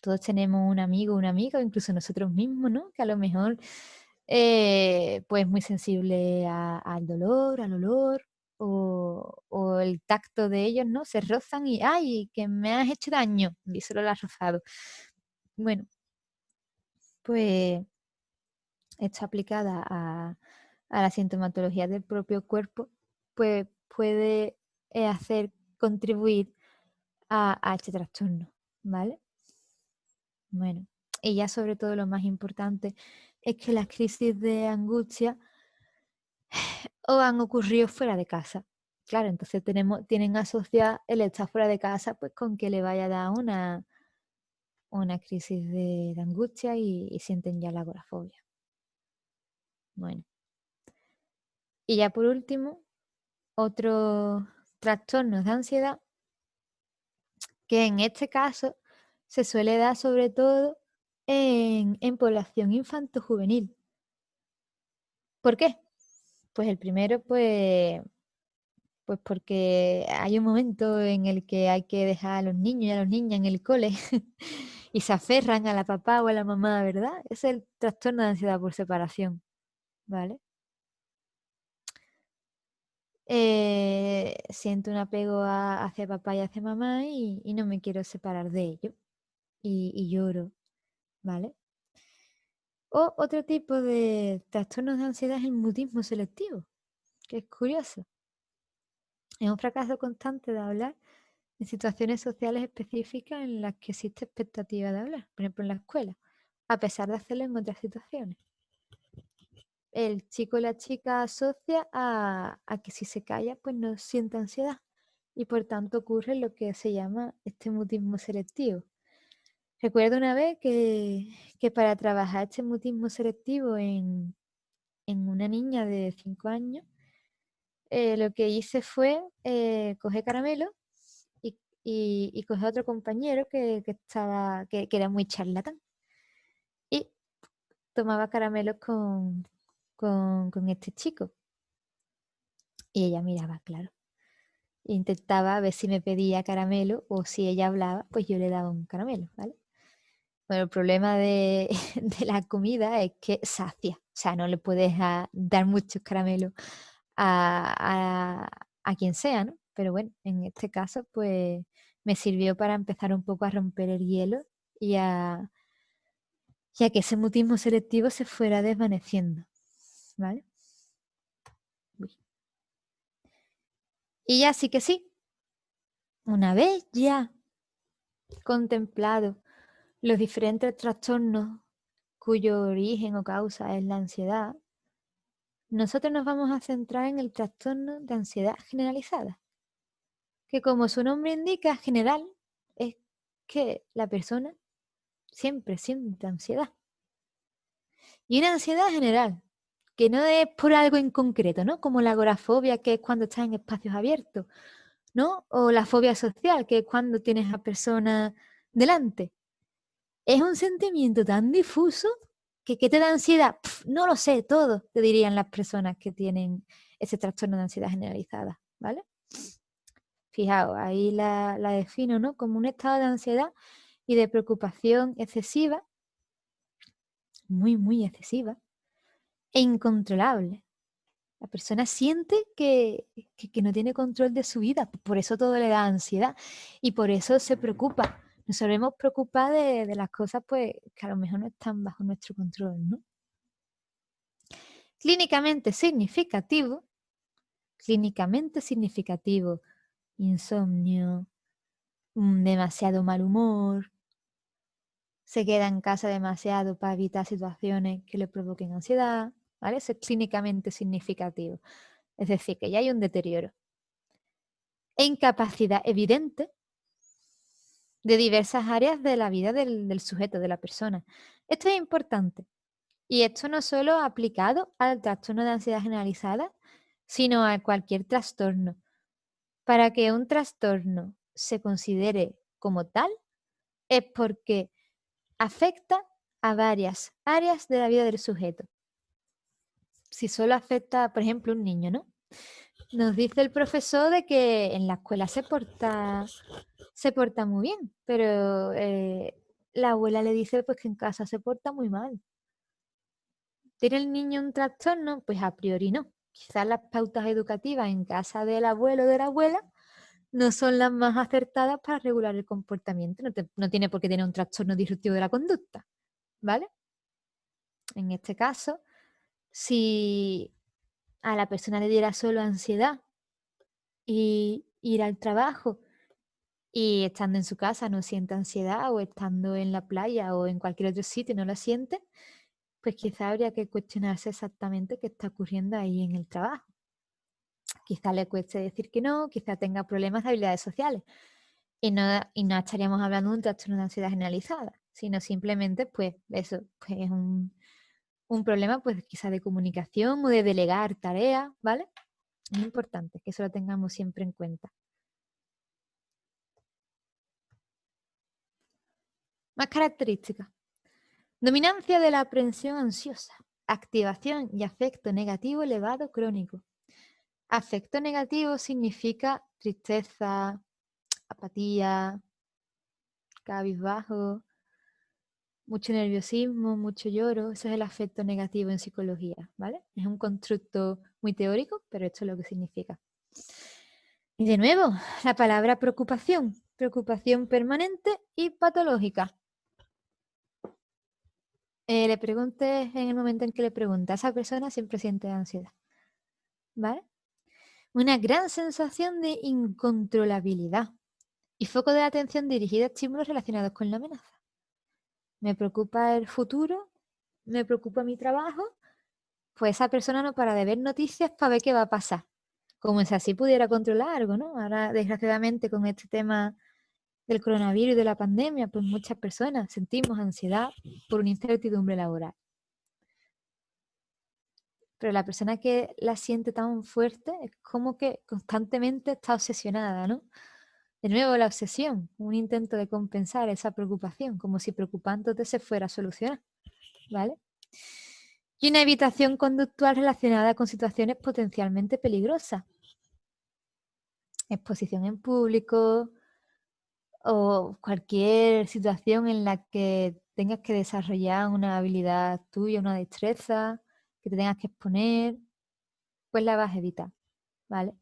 Todos tenemos un amigo, una amiga, o incluso nosotros mismos, ¿no? Que a lo mejor pues muy sensible al dolor, al olor o el tacto de ellos, ¿no? Se rozan y ¡ay, que me has hecho daño! Y solo lo has rozado. Bueno, pues está aplicada a la sintomatología del propio cuerpo, pues puede hacer contribuir a este trastorno, ¿vale? Bueno, y ya sobre todo lo más importante es que las crisis de angustia o han ocurrido fuera de casa. Claro, entonces tienen asociada el estar fuera de casa pues con que le vaya a dar una crisis de angustia y sienten ya la agorafobia. Bueno, y ya por último, otros trastornos de ansiedad que en este caso se suele dar sobre todo en población infanto-juvenil. ¿Por qué? Pues el primero, pues porque hay un momento en el que hay que dejar a los niños y a las niñas en el cole y se aferran a la papá o a la mamá, ¿verdad? Es el trastorno de ansiedad por separación, ¿vale? Siento un apego hacia papá y hacia mamá y no me quiero separar de ellos y lloro, ¿vale? O otro tipo de trastornos de ansiedad es el mutismo selectivo, que es curioso. Es un fracaso constante de hablar en situaciones sociales específicas en las que existe expectativa de hablar, por ejemplo en la escuela, a pesar de hacerlo en otras situaciones. El chico o la chica asocia a que si se calla, pues no siente ansiedad y por tanto ocurre lo que se llama este mutismo selectivo. Recuerdo una vez que para trabajar este mutismo selectivo en una niña de 5 años, lo que hice fue coger caramelo y coger a otro compañero que era muy charlatán. Y tomaba caramelos con este chico. Y ella miraba, claro. E intentaba ver si me pedía caramelo o si ella hablaba, pues yo le daba un caramelo, ¿vale? Bueno, el problema de, de la comida es que sacia. O sea, no le puedes dar muchos caramelos a quien sea, ¿no? Pero bueno, en este caso, pues me sirvió para empezar un poco a romper el hielo y a que ese mutismo selectivo se fuera desvaneciendo, ¿vale? Uy. Y ya sí que sí, una vez ya contemplado los diferentes trastornos cuyo origen o causa es la ansiedad, nosotros nos vamos a centrar en el trastorno de ansiedad generalizada, que como su nombre indica, general, es que la persona siempre siente ansiedad. Y una ansiedad general, que no es por algo en concreto, ¿no? Como la agorafobia, que es cuando estás en espacios abiertos, ¿no? O la fobia social, que es cuando tienes a personas delante. Es un sentimiento tan difuso que te da ansiedad. No lo sé, todo, te dirían las personas que tienen ese trastorno de ansiedad generalizada, ¿vale? Fijaos, ahí la defino, ¿no? Como un estado de ansiedad y de preocupación excesiva, muy, muy excesiva, e incontrolable. La persona siente que no tiene control de su vida, por eso todo le da ansiedad y por eso se preocupa. Nos solemos preocupar de las cosas pues, que a lo mejor no están bajo nuestro control, ¿no? Clínicamente significativo, insomnio, demasiado mal humor, se queda en casa demasiado para evitar situaciones que le provoquen ansiedad, ¿vale? Eso es clínicamente significativo. Es decir, que ya hay un deterioro. E incapacidad evidente de diversas áreas de la vida del sujeto, de la persona. Esto es importante. Y esto no solo aplicado al trastorno de ansiedad generalizada, sino a cualquier trastorno. Para que un trastorno se considere como tal, es porque afecta a varias áreas de la vida del sujeto. Si solo afecta, por ejemplo, un niño, ¿no? Nos dice el profesor de que en la escuela se porta muy bien, pero la abuela le dice pues que en casa se porta muy mal. ¿Tiene el niño un trastorno? Pues a priori no. Quizás las pautas educativas en casa del abuelo o de la abuela no son las más acertadas para regular el comportamiento. No tiene por qué tener un trastorno disruptivo de la conducta, ¿vale? En este caso, si a la persona le diera solo ansiedad y ir al trabajo y estando en su casa no siente ansiedad, o estando en la playa o en cualquier otro sitio no la siente, pues quizá habría que cuestionarse exactamente qué está ocurriendo ahí en el trabajo. Quizá le cueste decir que no, quizá tenga problemas de habilidades sociales. Y no estaríamos hablando de un trastorno de ansiedad generalizada, sino simplemente, pues, eso, pues es un problema, pues, quizá de comunicación o de delegar tareas, ¿vale? Es importante que eso lo tengamos siempre en cuenta. Más características. Dominancia de la aprensión ansiosa. Activación y afecto negativo elevado crónico. Afecto negativo significa tristeza, apatía, cabizbajo, mucho nerviosismo, mucho lloro. Eso es el afecto negativo en psicología, ¿vale? Es un constructo muy teórico, pero esto es lo que significa. Y de nuevo, la palabra preocupación. Preocupación permanente y patológica. Le preguntes en el momento en que le pregunta, esa persona siempre siente ansiedad, ¿vale? Una gran sensación de incontrolabilidad y foco de atención dirigido a estímulos relacionados con la amenaza. Me preocupa el futuro, me preocupa mi trabajo, pues esa persona no para de ver noticias para ver qué va a pasar. Como si así pudiera controlar algo, ¿no? Ahora, desgraciadamente, con este tema del coronavirus y de la pandemia, pues muchas personas sentimos ansiedad por una incertidumbre laboral. Pero la persona que la siente tan fuerte es como que constantemente está obsesionada, ¿no? De nuevo la obsesión, un intento de compensar esa preocupación, como si preocupándote se fuera a solucionar, ¿vale? Y una evitación conductual relacionada con situaciones potencialmente peligrosas. Exposición en público o cualquier situación en la que tengas que desarrollar una habilidad tuya, una destreza, que te tengas que exponer, pues la vas a evitar, ¿vale?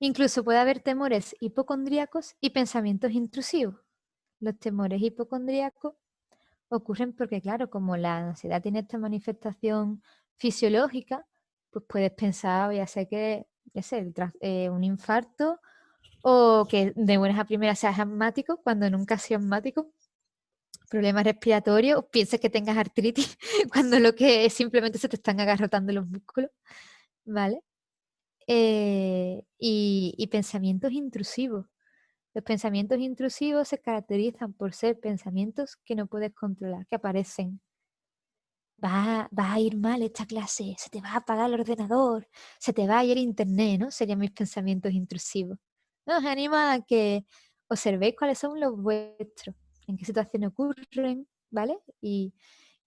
Incluso puede haber temores hipocondríacos y pensamientos intrusivos. Los temores hipocondríacos ocurren porque, claro, como la ansiedad tiene esta manifestación fisiológica, pues puedes pensar, ya sé que es un infarto, o que de buenas a primeras seas asmático cuando nunca has sido asmático, problemas respiratorios, o pienses que tengas artritis cuando lo que es simplemente se te están agarrotando los músculos, ¿vale? Y pensamientos intrusivos. Los pensamientos intrusivos se caracterizan por ser pensamientos que no puedes controlar, que aparecen. Va a ir mal esta clase, se te va a apagar el ordenador, se te va a ir internet, ¿no? Serían mis pensamientos intrusivos. Os animo a que observéis cuáles son los vuestros, en qué situaciones ocurren, ¿vale? Y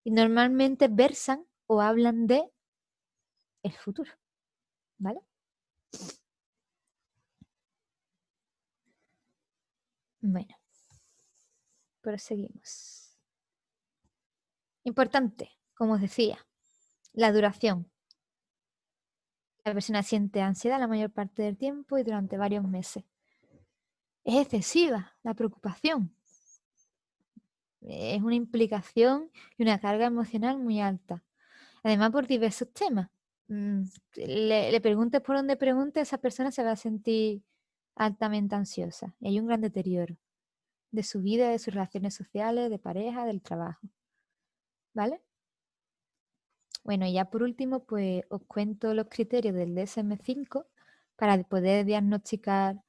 normalmente versan o hablan de el futuro, ¿vale? Bueno, proseguimos. Importante, como os decía, la duración. La persona siente ansiedad la mayor parte del tiempo y durante varios meses. Es excesiva la preocupación. Es una implicación y una carga emocional muy alta. Además, por diversos temas. Le preguntes por donde pregunte, esa persona se va a sentir altamente ansiosa. Y hay un gran deterioro de su vida, de sus relaciones sociales, de pareja, del trabajo. ¿Vale? Bueno, y ya por último, pues os cuento los criterios del DSM-5 para poder diagnosticar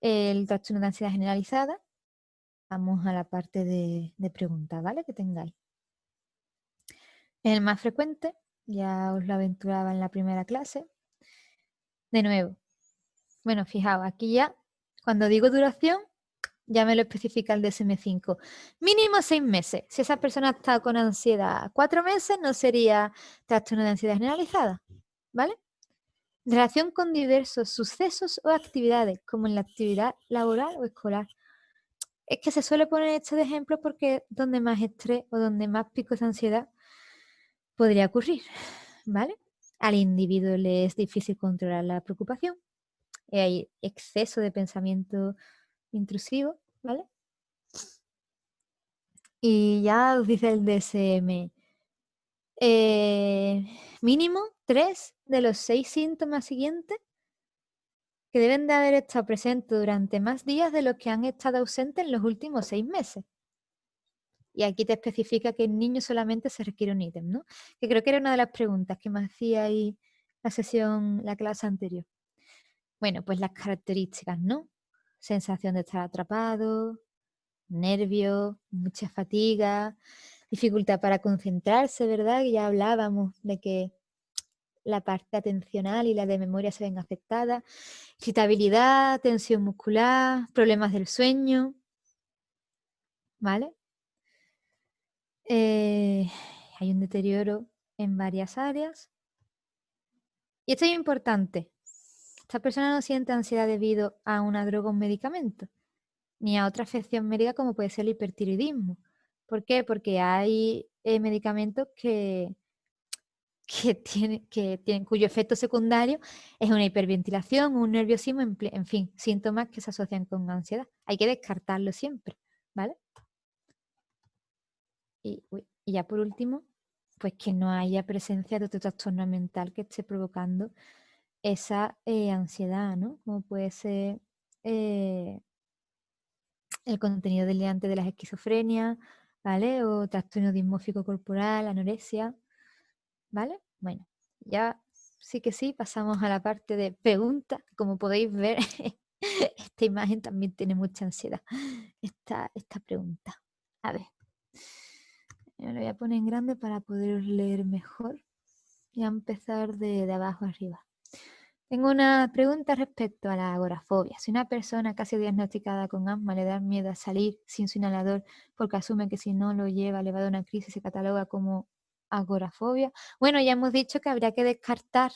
el trastorno de ansiedad generalizada. Vamos a la parte de preguntas, ¿vale? Que tengáis. El más frecuente, ya os lo aventuraba en la primera clase. De nuevo, bueno, fijaos, aquí ya, cuando digo duración, ya me lo especifica el DSM-5. Mínimo 6 meses. Si esa persona está con ansiedad 4 meses, no sería trastorno de ansiedad generalizada, ¿vale? Relación con diversos sucesos o actividades, como en la actividad laboral o escolar. es que se suele poner esto de ejemplo porque es donde más estrés o donde más picos de ansiedad podría ocurrir, ¿vale? Al individuo le es difícil controlar la preocupación, hay exceso de pensamiento intrusivo, ¿vale? Y ya os dice el DSM, mínimo 3 de los 6 síntomas siguientes que deben de haber estado presentes durante más días de los que han estado ausentes en los últimos 6 meses. Y aquí te especifica que en niños solamente se requiere un ítem, ¿no? Que creo que era una de las preguntas que me hacía ahí la clase anterior. Bueno, pues las características, ¿no? Sensación de estar atrapado, nervios, mucha fatiga, dificultad para concentrarse, ¿verdad? Que ya hablábamos de que la parte atencional y la de memoria se ven afectadas, irritabilidad, tensión muscular, problemas del sueño, ¿vale? Hay un deterioro en varias áreas. Y esto es importante. Esta persona no siente ansiedad debido a una droga o un medicamento, ni a otra afección médica como puede ser el hipertiroidismo. ¿Por qué? Porque hay medicamentos cuyo efecto secundario es una hiperventilación, un nerviosismo, en fin, síntomas que se asocian con ansiedad. Hay que descartarlo siempre, ¿vale? Y ya por último, pues que no haya presencia de otro trastorno mental que esté provocando esa ansiedad, ¿no? Como puede ser el contenido delirante de las esquizofrenias, ¿vale? O trastorno dismórfico corporal, anorexia, ¿vale? Bueno, ya sí que sí, pasamos a la parte de preguntas. Como podéis ver, esta imagen también tiene mucha ansiedad, esta pregunta. A ver, yo lo voy a poner en grande para poder leer mejor y a empezar de abajo arriba. Tengo una pregunta respecto a la agorafobia. Si una persona casi diagnosticada con asma le da miedo a salir sin su inhalador porque asume que si no lo lleva le va a dar una crisis, se cataloga como agorafobia. Bueno, ya hemos dicho que habría que descartar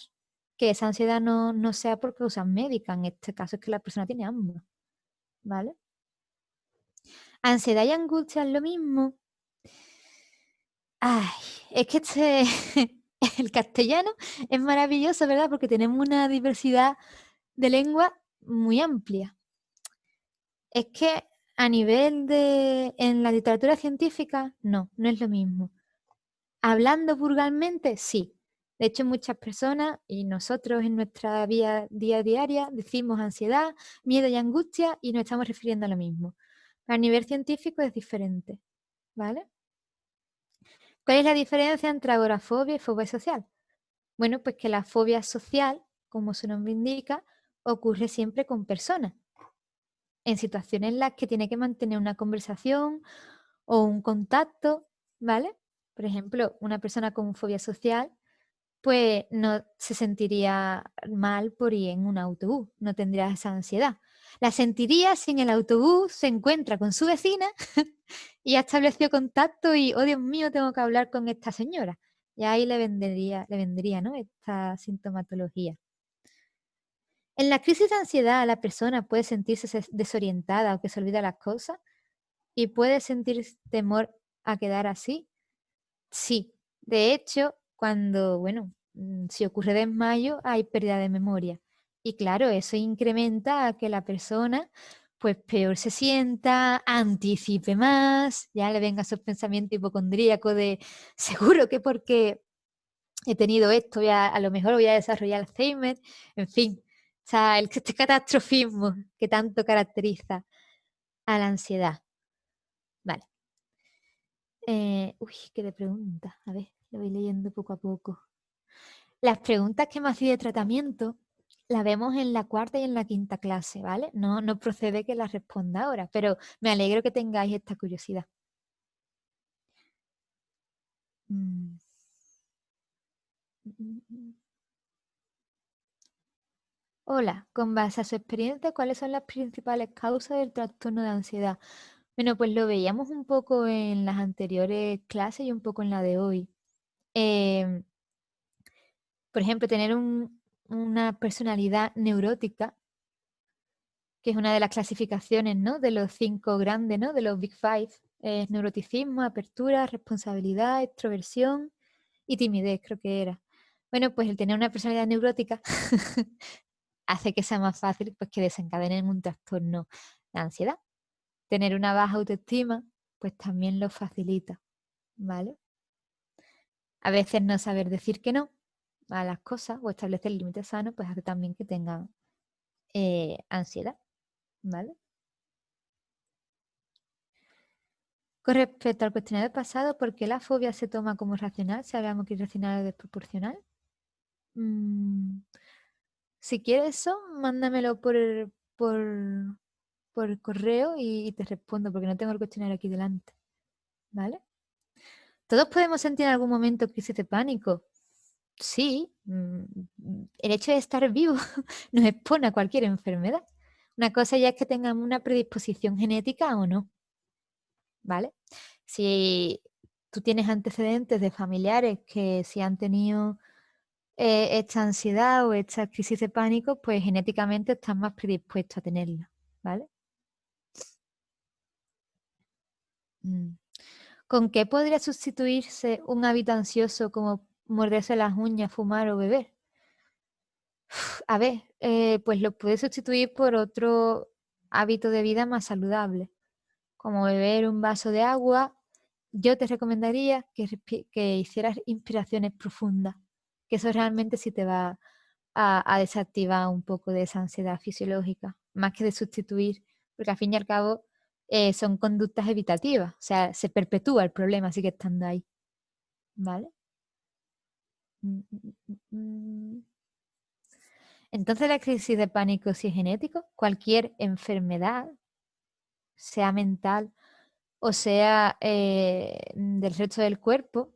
que esa ansiedad no sea por causas médicas. En este caso es que la persona tiene asma, ¿vale? Ansiedad y angustia es lo mismo. Ay, es que el castellano es maravilloso, ¿verdad? Porque tenemos una diversidad de lengua muy amplia. Es que a nivel en la literatura científica, no es lo mismo. Hablando vulgarmente, sí. De hecho, muchas personas y nosotros en nuestra vida diaria decimos ansiedad, miedo y angustia y nos estamos refiriendo a lo mismo. A nivel científico es diferente, ¿vale? ¿Cuál es la diferencia entre agorafobia y fobia social? Bueno, pues que la fobia social, como su nombre indica, ocurre siempre con personas, en situaciones en las que tiene que mantener una conversación o un contacto, ¿vale? Por ejemplo, una persona con fobia social, pues no se sentiría mal por ir en un autobús, no tendría esa ansiedad. La sentiría si en el autobús se encuentra con su vecina y ha establecido contacto y, oh Dios mío, tengo que hablar con esta señora. Y ahí le vendría, ¿no? Esta sintomatología. En la crisis de ansiedad, la persona puede sentirse desorientada o que se olvida las cosas y puede sentir temor a quedar así. Sí, de hecho, si ocurre desmayo, hay pérdida de memoria. Y claro, eso incrementa a que la persona, pues peor se sienta, anticipe más, ya le venga esos pensamientos hipocondríacos de seguro que porque he tenido esto, a lo mejor voy a desarrollar Alzheimer, en fin, o sea, este catastrofismo que tanto caracteriza a la ansiedad. Vale. ¿Qué le pregunta? A ver, lo voy leyendo poco a poco. Las preguntas que me hacía de tratamiento las vemos en la cuarta y en la quinta clase, ¿vale? No procede que las responda ahora, pero me alegro que tengáis esta curiosidad. Mm. Hola, con base a su experiencia, ¿cuáles son las principales causas del trastorno de ansiedad? Bueno, pues lo veíamos un poco en las anteriores clases y un poco en la de hoy. Em, por ejemplo, tener una personalidad neurótica que es una de las clasificaciones, ¿no? De los 5 grandes, ¿no? De los Big Five. Neuroticismo, apertura, responsabilidad, extroversión y timidez, creo que era. Bueno, pues el tener una personalidad neurótica hace que sea más fácil pues, que desencadenen un trastorno de ansiedad. Tener una baja autoestima, pues también lo facilita, ¿vale? A veces no saber decir que no a las cosas o establecer límites sanos, pues hace también que tengan ansiedad, ¿vale? Con respecto al cuestionario pasado, ¿por qué la fobia se toma como racional si hablamos que irracional o desproporcional? Si quieres eso, mándamelo por, por correo y te respondo, porque no tengo el cuestionario aquí delante, ¿vale? Todos podemos sentir en algún momento crisis de pánico. Sí, el hecho de estar vivo nos expone a cualquier enfermedad. Una cosa ya es que tengamos una predisposición genética o no, ¿vale? Si tú tienes antecedentes de familiares que si han tenido esta ansiedad o esta crisis de pánico, pues genéticamente estás más predispuesto a tenerla, ¿vale? Mm. ¿Con qué podría sustituirse un hábito ansioso como morderse las uñas, fumar o beber? A ver, pues lo puedes sustituir por otro hábito de vida más saludable, como beber un vaso de agua. Yo te recomendaría que hicieras inspiraciones profundas, que eso realmente sí te va a desactivar un poco de esa ansiedad fisiológica, más que de sustituir, porque al fin y al cabo son conductas evitativas, o sea, se perpetúa el problema, sigue estando ahí, ¿vale? Mm, mm, mm. Entonces la crisis de pánico si es genético, cualquier enfermedad, sea mental o sea del resto del cuerpo,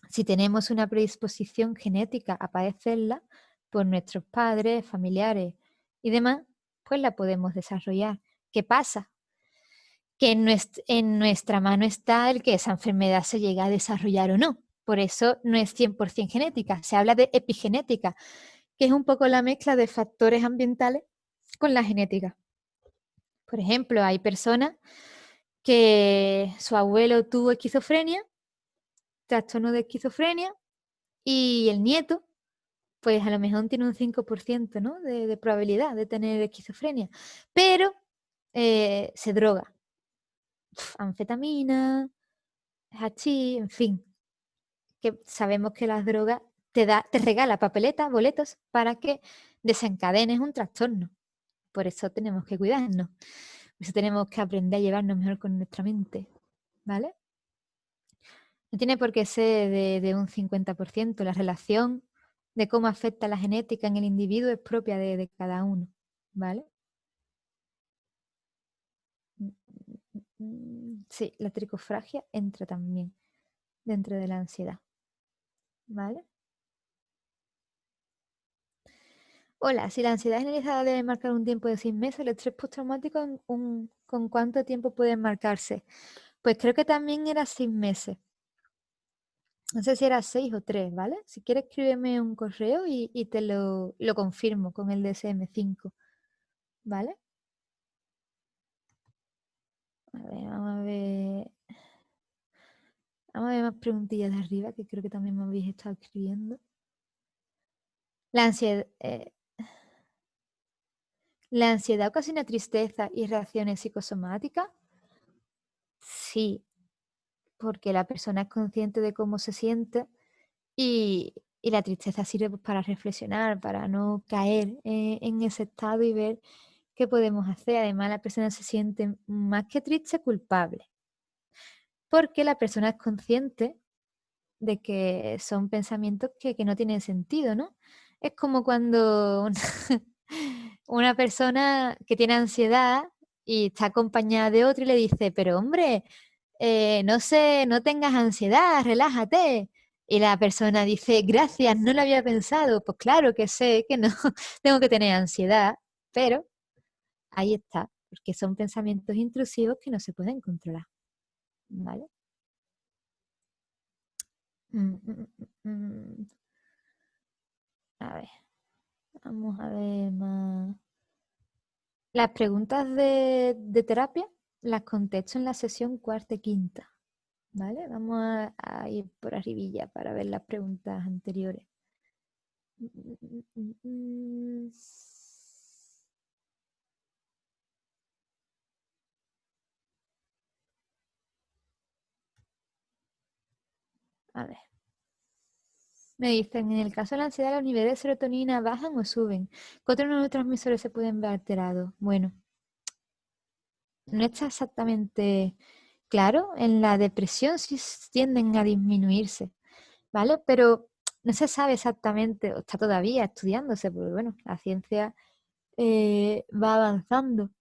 si tenemos una predisposición genética a padecerla por nuestros padres, familiares y demás, pues la podemos desarrollar. ¿Qué pasa? Que en nuestra mano está el que esa enfermedad se llegue a desarrollar o no. Por eso no es 100% genética, se habla de epigenética, que es un poco la mezcla de factores ambientales con la genética. Por ejemplo, hay personas que su abuelo tuvo esquizofrenia, trastorno de esquizofrenia, y el nieto, pues a lo mejor tiene un 5%, ¿no? de probabilidad de tener esquizofrenia, pero se droga. Anfetamina, hachís, en fin, que sabemos que las drogas te regala papeletas, boletos para que desencadenes un trastorno. Por eso tenemos que cuidarnos. Por eso tenemos que aprender a llevarnos mejor con nuestra mente, ¿vale? No tiene por qué ser de un 50%. La relación de cómo afecta la genética en el individuo es propia de cada uno, ¿vale? Sí, la tricofragia entra también dentro de la ansiedad, ¿vale? Hola, si la ansiedad generalizada debe marcar un tiempo de 6 meses, el estrés postraumático ¿con cuánto tiempo puede marcarse? Pues creo que también era 6 meses. No sé si era 6 o 3, ¿vale? Si quieres escríbeme un correo y te lo confirmo con el DSM-5, ¿vale? A ver, vamos a ver. Vamos a ver más preguntillas de arriba que creo que también me habéis estado escribiendo. La ansiedad, ¿la ansiedad ocasiona tristeza y reacciones psicosomáticas? Sí, porque la persona es consciente de cómo se siente y la tristeza sirve pues, para reflexionar, para no caer en ese estado y ver qué podemos hacer. Además, la persona se siente más que triste, culpable, porque la persona es consciente de que son pensamientos que no tienen sentido, ¿no? Es como cuando una persona que tiene ansiedad y está acompañada de otro y le dice, pero hombre, no sé, no tengas ansiedad, relájate. Y la persona dice, gracias, no lo había pensado. Pues claro que sé que no tengo que tener ansiedad, pero ahí está, porque son pensamientos intrusivos que no se pueden controlar, ¿vale? Mm, mm, mm, mm. A ver, vamos a ver más. Las preguntas de terapia las contesto en la sesión cuarta y quinta, ¿vale? Vamos a ir por arribilla para ver las preguntas anteriores. A ver. Me dicen, en el caso de la ansiedad, los niveles de serotonina bajan o suben. ¿Qué otros neurotransmisores se pueden ver alterados? Bueno, no está exactamente claro. En la depresión sí tienden a disminuirse, ¿vale? Pero no se sabe exactamente, o está todavía estudiándose, porque bueno, la ciencia va avanzando.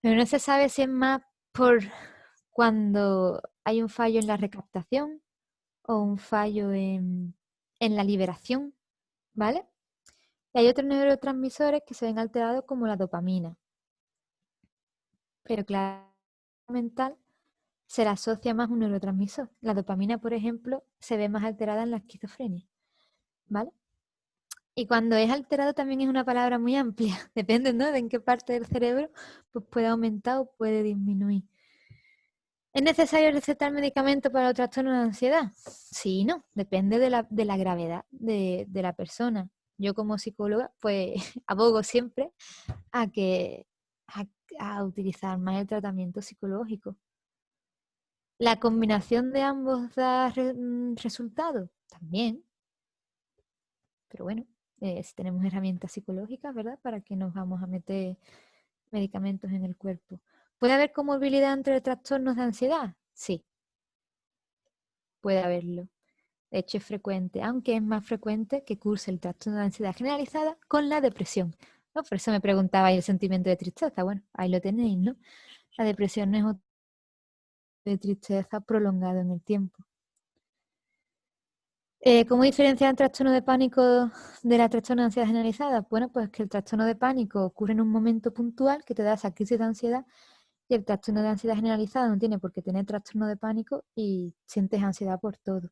Pero no se sabe si es más por cuando hay un fallo en la recaptación o un fallo en la liberación, ¿vale? Y hay otros neurotransmisores que se ven alterados como la dopamina. Pero claro, mental se le asocia más a un neurotransmisor. La dopamina, por ejemplo, se ve más alterada en la esquizofrenia, ¿vale? Y cuando es alterado también es una palabra muy amplia. Depende, ¿no? De en qué parte del cerebro pues puede aumentar o puede disminuir. ¿Es necesario recetar medicamento para los trastornos de ansiedad? Sí y no. Depende de la gravedad de la persona. Yo como psicóloga pues abogo siempre a que a, a utilizar más el tratamiento psicológico. ¿La combinación de ambos da resultado? También, pero bueno, si tenemos herramientas psicológicas, ¿verdad? ¿Para qué nos vamos a meter medicamentos en el cuerpo? ¿Puede haber comorbilidad entre trastornos de ansiedad? Sí, puede haberlo. De hecho, es frecuente, aunque es más frecuente que curse el trastorno de ansiedad generalizada con la depresión, ¿no? Por eso me preguntaba el sentimiento de tristeza. Bueno, ahí lo tenéis, ¿no? La depresión no es otro de tristeza prolongado en el tiempo. ¿Cómo diferenciar el trastorno de pánico de la trastorno de ansiedad generalizada? Bueno, pues que el trastorno de pánico ocurre en un momento puntual que te da esa crisis de ansiedad y el trastorno de ansiedad generalizada no tiene por qué tener trastorno de pánico y sientes ansiedad por todo.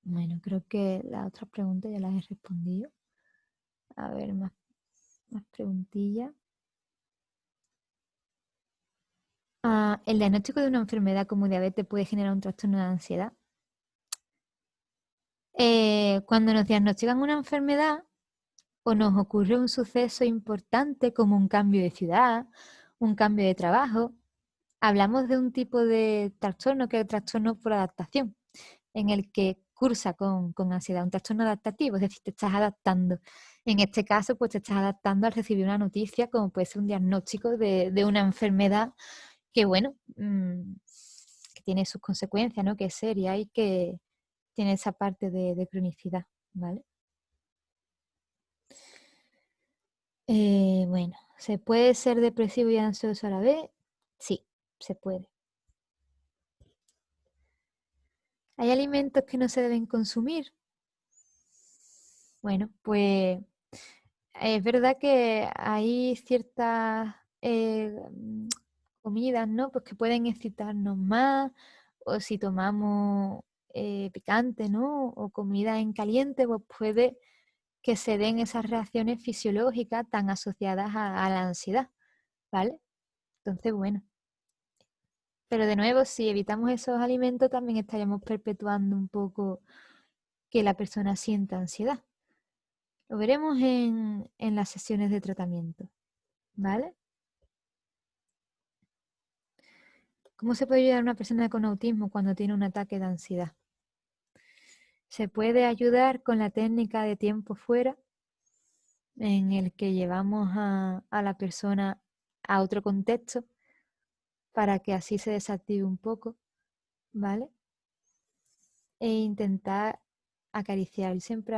Bueno, creo que las otras preguntas ya las he respondido. A ver, más preguntillas. ¿El diagnóstico de una enfermedad como diabetes puede generar un trastorno de ansiedad? Cuando nos diagnostican una enfermedad o nos ocurre un suceso importante como un cambio de ciudad, un cambio de trabajo, hablamos de un tipo de trastorno que es el trastorno por adaptación, en el que cursa con ansiedad, un trastorno adaptativo, es decir, te estás adaptando. En este caso, pues te estás adaptando al recibir una noticia, como puede ser un diagnóstico de una enfermedad que, bueno, que tiene sus consecuencias, ¿no? Que es seria y que tiene esa parte de cronicidad, ¿vale? Bueno, ¿se puede ser depresivo y ansioso a la vez? Sí, se puede. ¿Hay alimentos que no se deben consumir? Bueno, pues es verdad que hay ciertas comidas, ¿no? Pues que pueden excitarnos más, o si tomamos picante, ¿no? O comida en caliente, pues puede que se den esas reacciones fisiológicas tan asociadas a la ansiedad, ¿vale? Entonces, bueno. Pero de nuevo, si evitamos esos alimentos, también estaríamos perpetuando un poco que la persona sienta ansiedad. Lo veremos en las sesiones de tratamiento, ¿vale? ¿Cómo se puede ayudar a una persona con autismo cuando tiene un ataque de ansiedad? Se puede ayudar con la técnica de tiempo fuera, en el que llevamos a la persona a otro contexto para que así se desactive un poco, ¿vale? E intentar acariciar. Siempre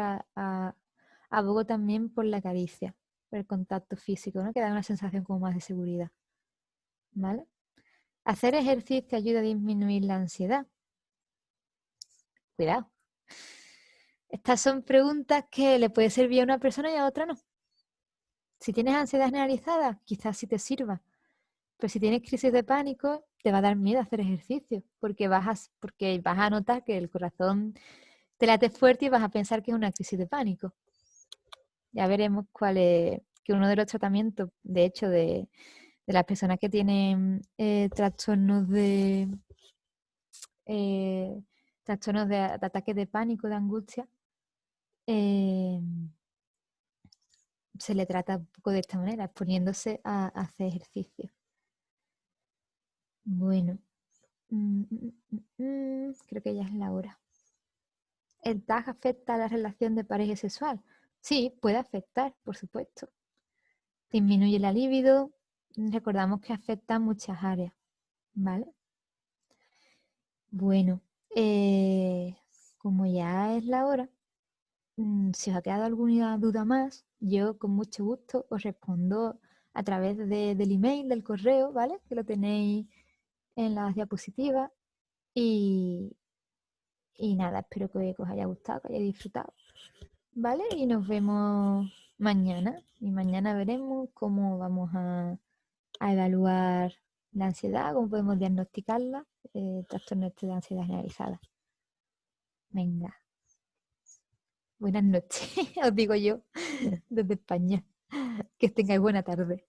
abogo también por la caricia, por el contacto físico, ¿no? Que da una sensación como más de seguridad, ¿vale? Hacer ejercicio ayuda a disminuir la ansiedad. Cuidado. Estas son preguntas que le puede servir a una persona y a otra no. Si tienes ansiedad generalizada, quizás sí te sirva. Pero si tienes crisis de pánico, te va a dar miedo hacer ejercicio, porque porque vas a notar que el corazón te late fuerte y vas a pensar que es una crisis de pánico. Ya veremos que uno de los tratamientos, de hecho, de las personas que tienen trastornos eh, de ataques de pánico, de angustia, eh, se le trata un poco de esta manera, exponiéndose a hacer ejercicio. Bueno, creo que ya es la hora. ¿El TAG afecta a la relación de pareja sexual? Sí, puede afectar, por supuesto. Disminuye la libido. Recordamos que afecta a muchas áreas, ¿vale? Bueno, como ya es la hora, si os ha quedado alguna duda más, yo con mucho gusto os respondo a través del email, del correo, ¿vale? Que lo tenéis en las diapositivas. Y, y nada, espero que os haya gustado, que hayáis disfrutado, ¿vale? Y nos vemos mañana. Y mañana veremos cómo vamos a evaluar la ansiedad, cómo podemos diagnosticarla, trastorno de ansiedad generalizada. Venga. Buenas noches, os digo yo, desde España. Que tengáis buena tarde.